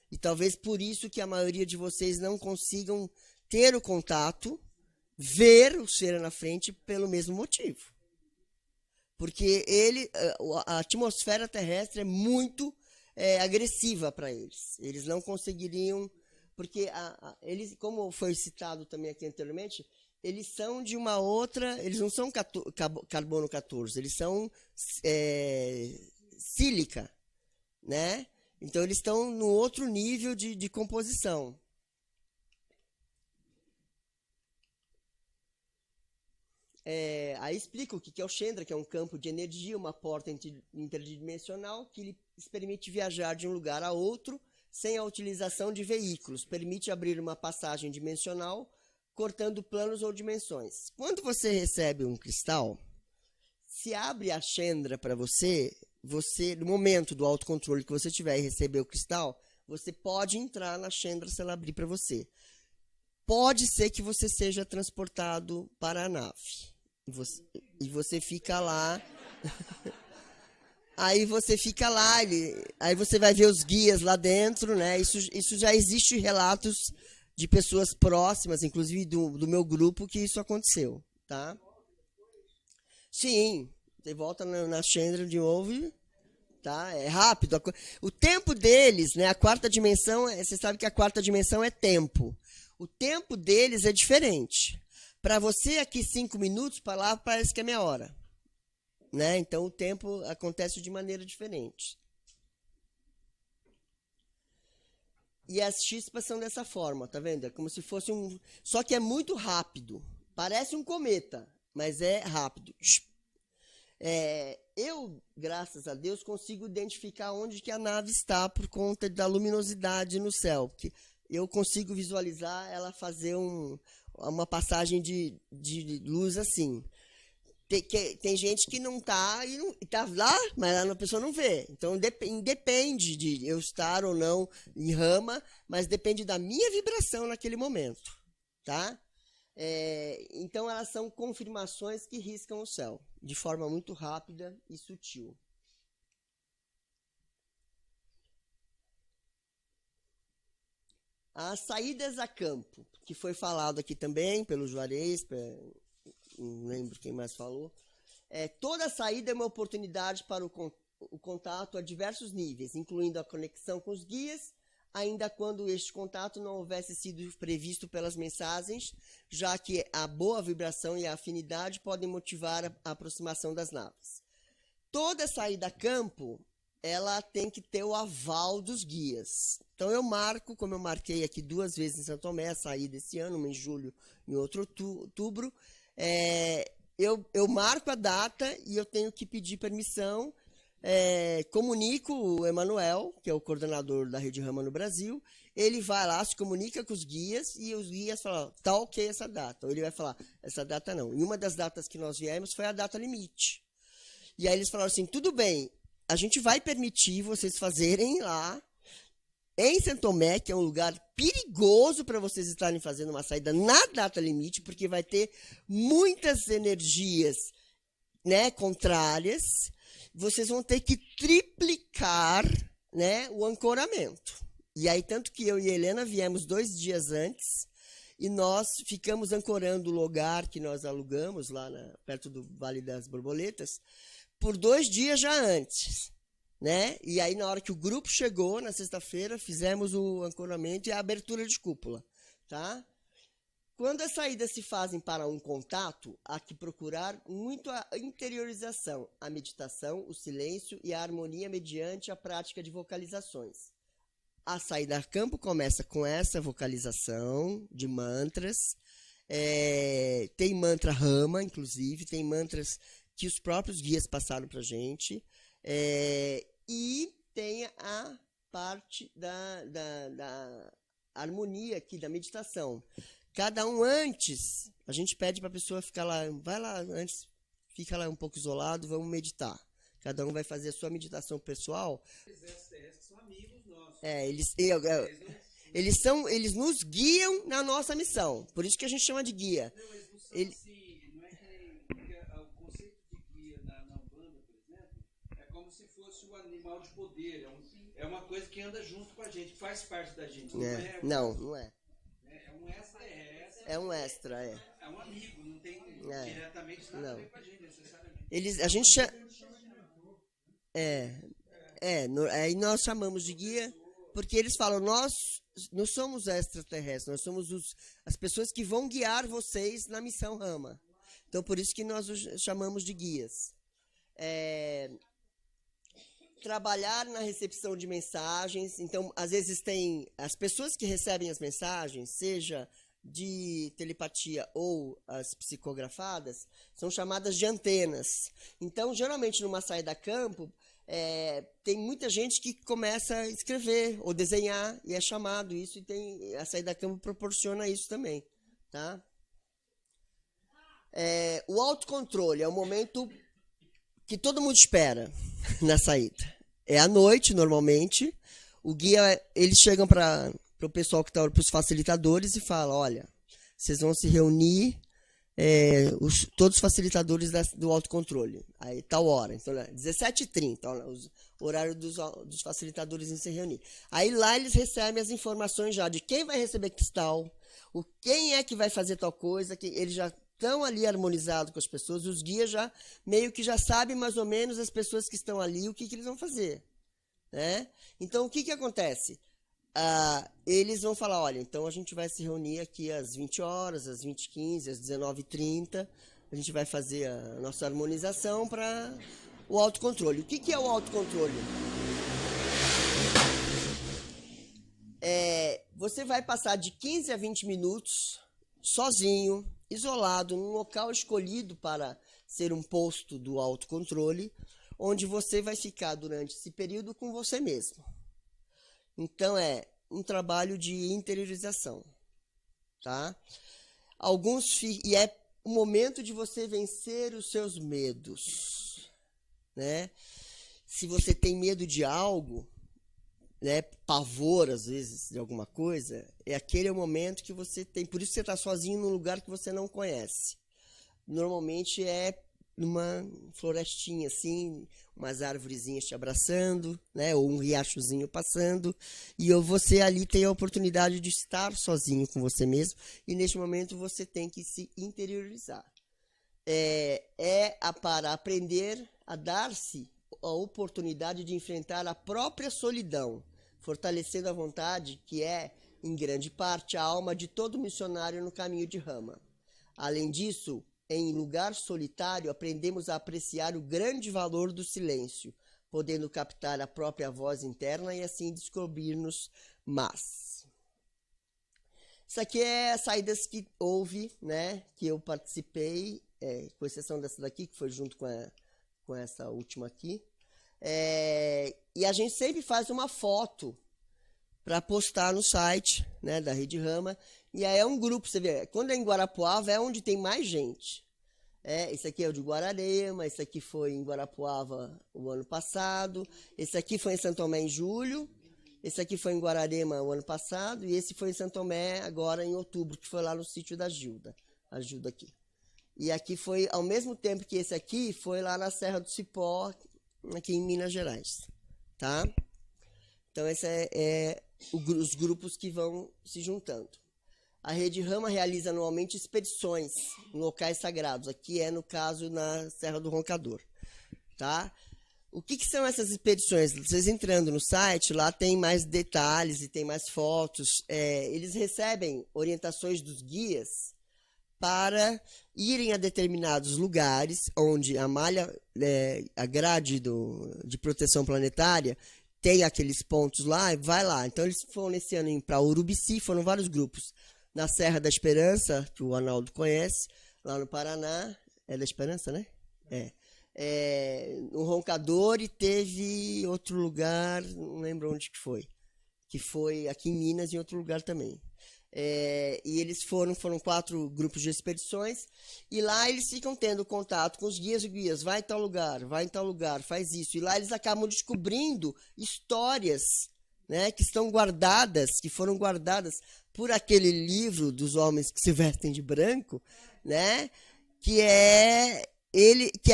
E talvez por isso que a maioria de vocês não consigam ter o contato, ver o ser na frente pelo mesmo motivo. Porque a atmosfera terrestre é muito agressiva para eles. Eles não conseguiriam, porque eles, como foi citado também aqui anteriormente, eles são de uma outra, eles não são carbono 14, eles são sílica, né? Então eles estão no outro nível de composição. Aí explica o que é o Chandra, que é um campo de energia, uma porta interdimensional que lhe permite viajar de um lugar a outro sem a utilização de veículos. Permite abrir uma passagem dimensional, cortando planos ou dimensões. Quando você recebe um cristal, se abre a Chandra para você, no momento do autocontrole que você tiver e receber o cristal, você pode entrar na Chandra se ela abrir para você. Pode ser que você seja transportado para a nave. E você fica lá. Aí você fica lá, aí você vai ver os guias lá dentro, né? Isso já existe relatos de pessoas próximas, inclusive do meu grupo, que isso aconteceu, tá? Sim, você volta na Chandra de novo, tá? É rápido. O tempo deles, né? A quarta dimensão, você sabe que a quarta dimensão é tempo. O tempo deles é diferente. Para você aqui 5 minutos, para lá parece que é meia hora. Né? Então o tempo acontece de maneira diferente. E as chispas são dessa forma, tá vendo? É como se fosse um... Só que é muito rápido. Parece um cometa, mas é rápido. Eu, graças a Deus, consigo identificar onde que a nave está por conta da luminosidade no céu. Porque eu consigo visualizar ela fazer uma passagem de luz assim. tem gente que não está e tá lá, mas a pessoa não vê. Então independe de eu estar ou não em rama, mas depende da minha vibração naquele momento, tá? Então elas são confirmações que riscam o céu de forma muito rápida e sutil. As saídas a campo, que foi falado aqui também pelo Juarez, não lembro quem mais falou. Toda saída é uma oportunidade para o contato a diversos níveis, incluindo a conexão com os guias, ainda quando este contato não houvesse sido previsto pelas mensagens, já que a boa vibração e a afinidade podem motivar a aproximação das naves. Toda saída a campo, ela tem que ter o aval dos guias. Então eu marco, como eu marquei aqui 2 vezes em São Tomé, a saída esse ano, uma em julho e outra em outubro, eu marco a data e eu tenho que pedir permissão, comunico o Emanuel, que é o coordenador da Rede Rama no Brasil, ele vai lá, se comunica com os guias e os guias falam, tá ok essa data. Ou ele vai falar, essa data não. E uma das datas que nós viemos foi a data limite. E aí eles falaram assim, tudo bem, a gente vai permitir vocês fazerem lá em São Tomé, que é um lugar perigoso para vocês estarem fazendo uma saída na data limite, porque vai ter muitas energias, né, contrárias. Vocês vão ter que triplicar, né, o ancoramento. E aí, tanto que eu e a Helena viemos 2 dias antes e nós ficamos ancorando o lugar que nós alugamos lá perto do Vale das Borboletas por 2 dias já antes, né? E aí, na hora que o grupo chegou, na sexta-feira, fizemos o ancoramento e a abertura de cúpula, tá? Quando as saídas se fazem para um contato, há que procurar muito a interiorização, a meditação, o silêncio e a harmonia mediante a prática de vocalizações. A saída a campo começa com essa vocalização de mantras. Tem mantra Rama, inclusive, tem mantras que os próprios guias passaram para a gente. E tem a parte da harmonia aqui, da meditação. Cada um antes, a gente pede para a pessoa ficar lá, vai lá antes, fica lá um pouco isolado, vamos meditar. Cada um vai fazer a sua meditação pessoal. São amigos nossos. Eles nos guiam na nossa missão, por isso que a gente chama de guia. Não, eles não são assim, não é que nem o conceito de guia na Umbanda, por exemplo, é como se fosse um animal de poder, é uma coisa que anda junto com a gente, faz parte da gente. Não é. É um extra. É um extra, É um amigo, não tem diretamente nada a ver com a gente, necessariamente. A gente aí nós chamamos de guia, porque eles falam, nós não somos extraterrestres, nós somos as pessoas que vão guiar vocês na missão Rama. Então, por isso que nós os chamamos de guias. Trabalhar na recepção de mensagens. Então, às vezes tem as pessoas que recebem as mensagens, seja de telepatia ou as psicografadas, são chamadas de antenas. Então, geralmente, numa saída a campo, tem muita gente que começa a escrever ou desenhar, e é chamado isso, e a saída a campo proporciona isso também, tá? O autocontrole é o momento que todo mundo espera na saída. É à noite, normalmente. O guia, eles chegam para o pessoal que está, para os facilitadores, e falam, olha, vocês vão se reunir, todos os facilitadores do autocontrole, aí tal hora, então 17h30, o horário dos facilitadores em se reunir. Aí lá eles recebem as informações já de quem vai receber cristal, quem é que vai fazer tal coisa, que eles já estão ali harmonizados com as pessoas, os guias já meio que já sabem mais ou menos as pessoas que estão ali, o que eles vão fazer, né? Então, o que acontece? Eles vão falar, olha, então a gente vai se reunir aqui às 20 horas, às 20h15, às 19h30, a gente vai fazer a nossa harmonização para o autocontrole. O que é o autocontrole? Você vai passar de 15 a 20 minutos sozinho, isolado, num local escolhido para ser um posto do autocontrole, onde você vai ficar durante esse período com você mesmo. Então, é um trabalho de interiorização, tá? o momento de você vencer os seus medos, né? Se você tem medo de algo, né, pavor às vezes de alguma coisa, aquele é o momento que você tem. Por isso você está sozinho num lugar que você não conhece. Normalmente é numa florestinha assim, umas arvorezinhas te abraçando, né, ou um riachozinho passando, e você ali tem a oportunidade de estar sozinho com você mesmo, e neste momento você tem que se interiorizar. Para aprender a dar-se a oportunidade de enfrentar a própria solidão, fortalecendo a vontade, que é, em grande parte, a alma de todo missionário no caminho de Rama. Além disso, em lugar solitário, aprendemos a apreciar o grande valor do silêncio, podendo captar a própria voz interna e assim descobrir-nos mais. Isso aqui é as saídas que houve, né, que eu participei, com exceção dessa daqui, que foi junto com essa última aqui. E a gente sempre faz uma foto para postar no site, né, da Rede Rama. E aí é um grupo, você vê, quando é em Guarapuava é onde tem mais gente. Esse aqui é o de Guararema, esse aqui foi em Guarapuava o ano passado, esse aqui foi em Santo Tomé em julho, esse aqui foi em Guararema o ano passado, e esse foi em Santo Tomé agora em outubro, que foi lá no sítio da Gilda, a Gilda aqui. E aqui foi, ao mesmo tempo que esse aqui, foi lá na Serra do Cipó, aqui em Minas Gerais, tá? Então, esse os grupos que vão se juntando. A Rede Rama realiza anualmente expedições em locais sagrados. Aqui no caso, na Serra do Roncador. Tá? O que são essas expedições? Vocês entrando no site, lá tem mais detalhes e tem mais fotos. Eles recebem orientações dos guias para irem a determinados lugares onde a malha, a grade de proteção planetária tem aqueles pontos lá, vai lá. Então, eles foram nesse ano para Urubici, foram vários grupos. Na Serra da Esperança, que o Arnaldo conhece, lá no Paraná. É da Esperança, né? No Roncador, e teve outro lugar, não lembro onde que foi. Que foi aqui em Minas e em outro lugar também. E eles foram 4 grupos de expedições, e lá eles ficam tendo contato com os guias, vai em tal lugar, faz isso. E lá eles acabam descobrindo histórias, né, que foram guardadas por aquele livro dos homens que se vestem de branco, né, que é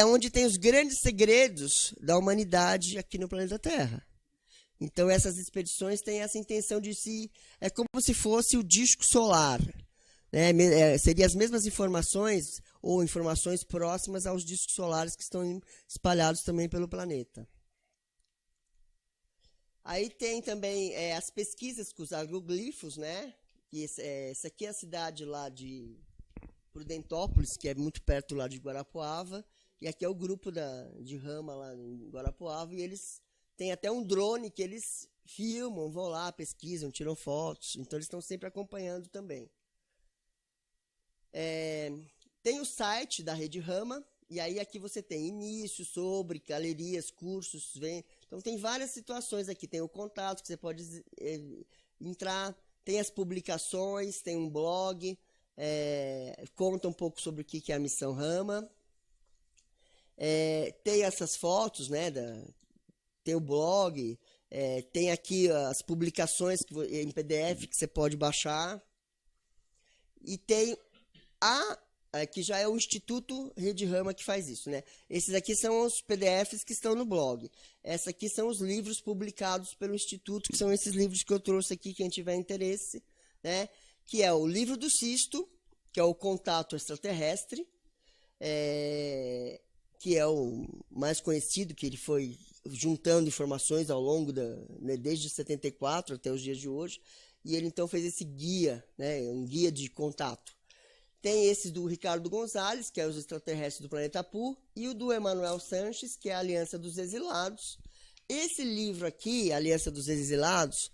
onde tem os grandes segredos da humanidade aqui no planeta Terra. Então, essas expedições têm essa intenção de é como se fosse o disco solar, né? Seriam as mesmas informações ou informações próximas aos discos solares que estão espalhados também pelo planeta. Aí tem também as pesquisas com os agroglifos, né? Essa aqui é a cidade lá de Prudentópolis, que é muito perto lá de Guarapuava, e aqui é o grupo de Rama lá em Guarapuava, e eles têm até um drone que eles filmam, vão lá, pesquisam, tiram fotos, então eles estão sempre acompanhando também. Tem o site da Rede Rama, e aí aqui você tem início, sobre, galerias, cursos, então tem várias situações aqui, tem o contato que você pode entrar, tem as publicações, tem um blog, conta um pouco sobre o que é a Missão Rama, tem essas fotos, né, tem o blog, tem aqui as publicações em PDF que você pode baixar, e tem que já é o Instituto Rede Rama que faz isso, né? Esses aqui são os PDFs que estão no blog. Esses aqui são os livros publicados pelo Instituto, que são esses livros que eu trouxe aqui, quem tiver interesse, né? Que é o livro do Cisto, que é o Contato Extraterrestre, que é o mais conhecido, que ele foi juntando informações ao longo desde 74 até os dias de hoje, e ele então fez esse guia, né? Um guia de contato. Tem esse do Ricardo Gonzalez, que é os extraterrestres do planeta Apu, e o do Emanuel Sanches, que é a Aliança dos Exilados. Esse livro aqui, Aliança dos Exilados,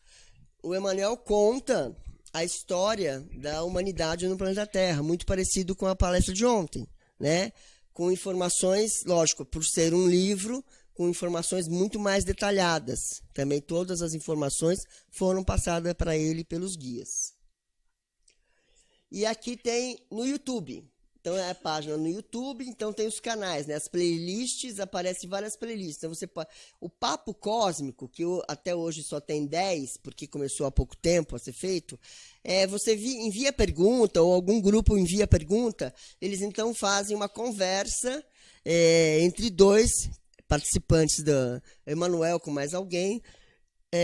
o Emanuel conta a história da humanidade no planeta Terra, muito parecido com a palestra de ontem, né? Com informações, lógico, por ser um livro, com informações muito mais detalhadas. Também todas as informações foram passadas para ele pelos guias. E aqui tem no YouTube. Então é a página no YouTube, então tem os canais, né? As playlists, aparecem várias playlists. Então você pode... O Papo Cósmico, que até hoje só tem 10, porque começou há pouco tempo a ser feito, você envia pergunta, ou algum grupo envia pergunta, eles então fazem uma conversa entre dois participantes, da Emanuel com mais alguém,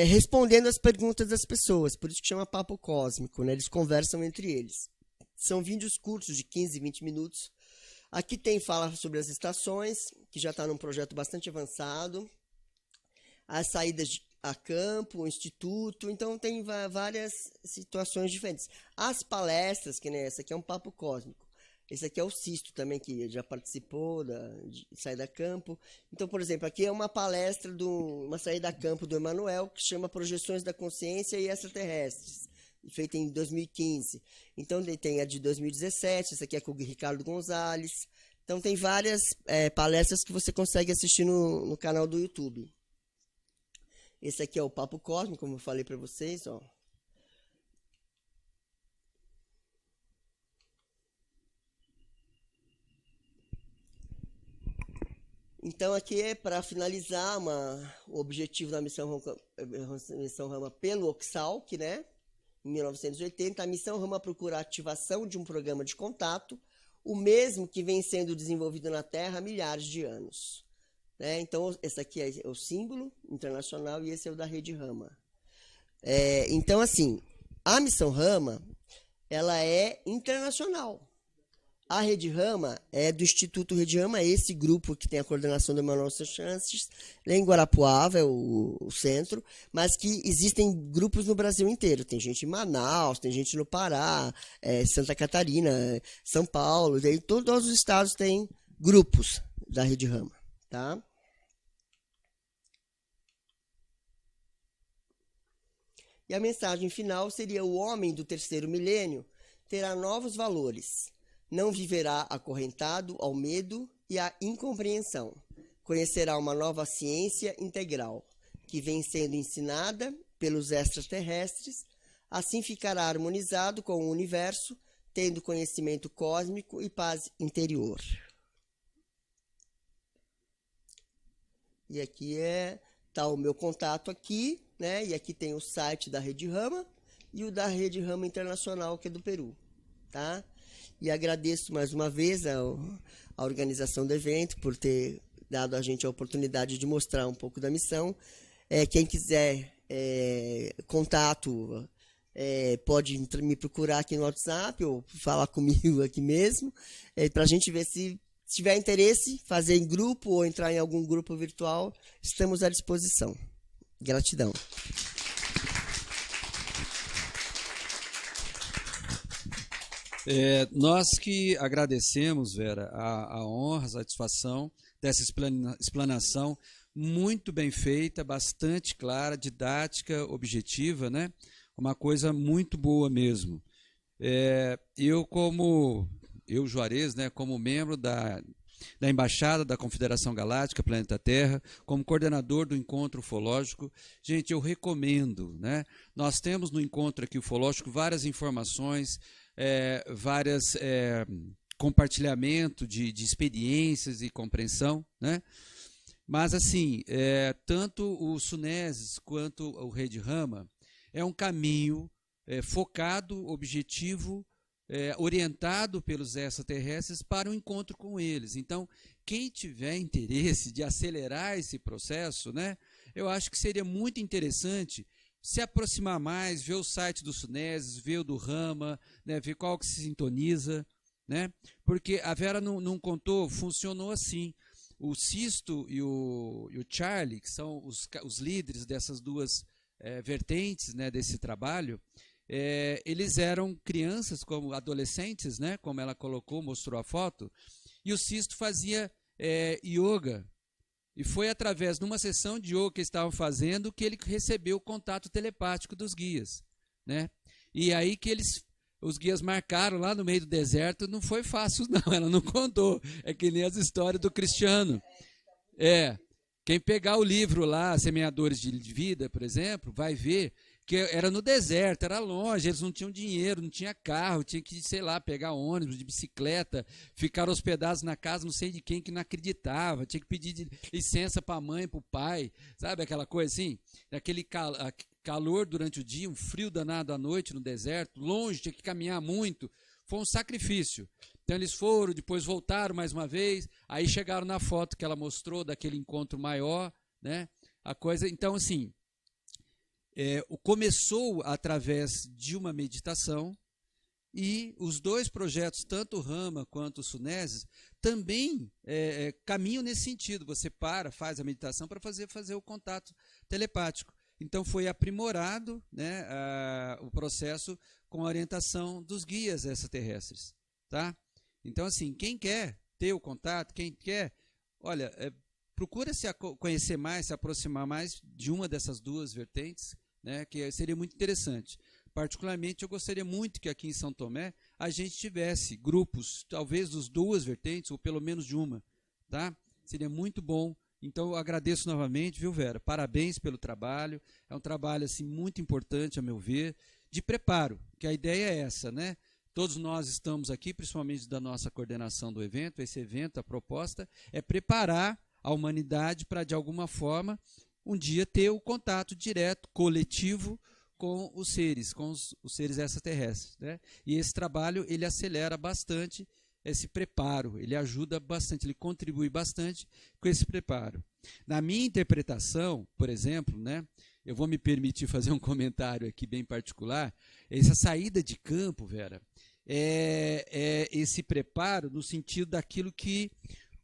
respondendo as perguntas das pessoas. Por isso que chama Papo Cósmico, né? Eles conversam entre eles. São vídeos curtos de 15, 20 minutos. Aqui fala sobre as estações, que já está num projeto bastante avançado. As saídas a campo, o instituto. Então, tem várias situações diferentes. As palestras, que nem essa aqui é um Papo Cósmico. Esse aqui é o Sisto também, que já participou de saída a campo. Então, por exemplo, aqui é uma palestra, uma saída a campo do Emanuel, que chama Projeções da Consciência e Extraterrestres, feita em 2015. Então, tem a de 2017, essa aqui é com o Ricardo Gonzalez. Então, tem várias palestras que você consegue assistir no canal do YouTube. Esse aqui é o Papo Cósmico, como eu falei para vocês, ó. Então, aqui é para finalizar o objetivo da missão Rama pelo Oxalc, né? Em 1980, a missão Rama procura a ativação de um programa de contato, o mesmo que vem sendo desenvolvido na Terra há milhares de anos. Né? Então, esse aqui é o símbolo internacional e esse é o da Rede Rama. Então, assim, a missão Rama, ela é internacional. A Rede Rama é do Instituto Rede Rama, esse grupo que tem a coordenação do Emanuel Sanches, lá em Guarapuava, é o centro, mas que existem grupos no Brasil inteiro. Tem gente em Manaus, tem gente no Pará, Santa Catarina, São Paulo, daí todos os estados têm grupos da Rede Rama. Tá? E a mensagem final seria: o homem do terceiro milênio terá novos valores. Não viverá acorrentado ao medo e à incompreensão. Conhecerá uma nova ciência integral, que vem sendo ensinada pelos extraterrestres. Assim ficará harmonizado com o universo, tendo conhecimento cósmico e paz interior. E aqui tá o meu contato aqui, né? E aqui tem o site da Rede Rama e o da Rede Rama Internacional, que é do Peru, tá? E agradeço mais uma vez a organização do evento por ter dado a gente a oportunidade de mostrar um pouco da missão. Quem quiser contato, pode me procurar aqui no WhatsApp ou falar comigo aqui mesmo, para a gente ver se tiver interesse, fazer em grupo ou entrar em algum grupo virtual, estamos à disposição. Gratidão. Nós que agradecemos, Vera, a honra, a satisfação dessa explanação muito bem feita, bastante clara, didática, objetiva, né? Uma coisa muito boa mesmo. Eu, Juarez, né, como membro da Embaixada da Confederação Galáctica Planeta Terra, como coordenador do Encontro Ufológico, gente, eu recomendo, né? Nós temos no encontro aqui ufológico várias informações, várias compartilhamento de experiências e compreensão, né? Mas assim, tanto o SUNESES quanto o Rede Rama é um caminho focado, objetivo, orientado pelos extraterrestres para o encontro com eles. Então, quem tiver interesse de acelerar esse processo, né, eu acho que seria muito interessante se aproximar mais, ver o site do SUNESES, ver o do Rama, né, ver qual que se sintoniza, né? Porque a Vera não contou, funcionou assim. O Sisto e o Charlie, que são os líderes dessas duas vertentes, né, desse trabalho, eles eram crianças, como adolescentes, né, como ela colocou, mostrou a foto, e o Sisto fazia yoga. E foi através de uma sessão de yoga que eles estavam fazendo que ele recebeu o contato telepático dos guias, né? E aí que os guias marcaram lá no meio do deserto. Não foi fácil, não. Ela não contou. É que nem as histórias do Cristiano. Quem pegar o livro lá, Semeadores de Vida, por exemplo, vai ver porque era no deserto, era longe, eles não tinham dinheiro, não tinha carro, tinha que, sei lá, pegar ônibus, de bicicleta, ficar hospedados na casa não sei de quem que não acreditava, tinha que pedir licença para a mãe, para o pai, sabe aquela coisa assim? Aquele calor durante o dia, um frio danado à noite no deserto, longe, tinha que caminhar muito, foi um sacrifício. Então eles foram, depois voltaram mais uma vez, aí chegaram na foto que ela mostrou daquele encontro maior, né? A coisa, então assim, começou através de uma meditação, e os dois projetos, tanto o Rama quanto o Sunesis, também caminham nesse sentido. Você faz a meditação para fazer o contato telepático. Então foi aprimorado, né, o processo com a orientação dos guias extraterrestres. Tá? Então, assim, quem quer ter o contato, quem quer, olha, procura se conhecer mais, se aproximar mais de uma dessas duas vertentes, né, que seria muito interessante. Particularmente, eu gostaria muito que aqui em São Tomé a gente tivesse grupos, talvez dos duas vertentes, ou pelo menos de uma. Tá? Seria muito bom. Então, eu agradeço novamente, viu, Vera? Parabéns pelo trabalho. É um trabalho assim, muito importante, a meu ver, de preparo, que a ideia é essa, né? Todos nós estamos aqui, principalmente da nossa coordenação do evento. Esse evento, a proposta é preparar a humanidade para, de alguma forma, um dia ter o contato direto, coletivo, com os seres extraterrestres, né? E esse trabalho, ele acelera bastante esse preparo, ele ajuda bastante, ele contribui bastante com esse preparo. Na minha interpretação, por exemplo, né, eu vou me permitir fazer um comentário aqui bem particular, essa saída de campo, Vera, é esse preparo no sentido daquilo que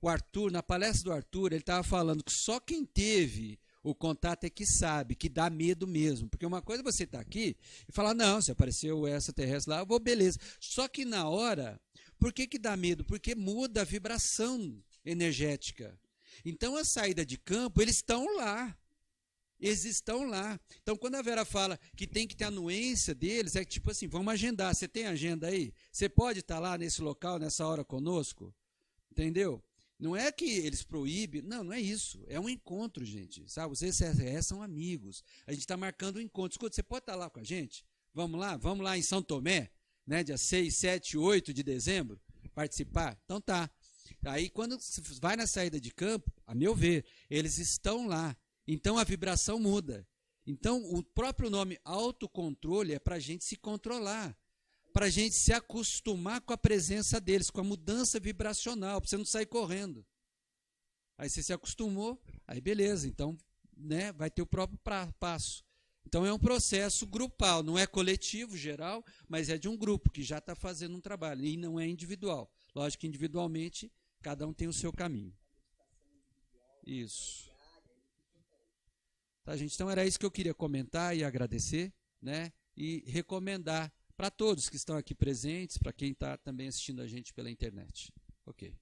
o Arthur, na palestra do Arthur, ele estava falando que só quem teve o contato é que sabe, que dá medo mesmo. Porque uma coisa é você estar aqui e falar, não, se apareceu o extraterrestre lá, eu vou, beleza. Só que na hora, por que dá medo? Porque muda a vibração energética. Então, a saída de campo, eles estão lá. Eles estão lá. Então, quando a Vera fala que tem que ter a anuência deles, é tipo assim, vamos agendar. Você tem agenda aí? Você pode estar lá nesse local, nessa hora conosco? Entendeu? Não é que eles proíbem, não é isso. É um encontro, gente. Sabe? Vocês são amigos. A gente está marcando um encontro. Escuta, você pode estar lá com a gente? Vamos lá em São Tomé, né, dia 6, 7, 8 de dezembro, participar? Então tá. Aí quando vai na saída de campo, a meu ver, eles estão lá. Então a vibração muda. Então o próprio nome autocontrole é para a gente se controlar, para a gente se acostumar com a presença deles, com a mudança vibracional, para você não sair correndo. Aí você se acostumou, aí beleza, então, né, vai ter o próprio passo. Então é um processo grupal, não é coletivo, geral, mas é de um grupo que já está fazendo um trabalho, e não é individual. Lógico que individualmente, cada um tem o seu caminho. Isso. Tá, gente? Então era isso que eu queria comentar e agradecer, né, e recomendar para todos que estão aqui presentes, para quem está também assistindo a gente pela internet. Ok.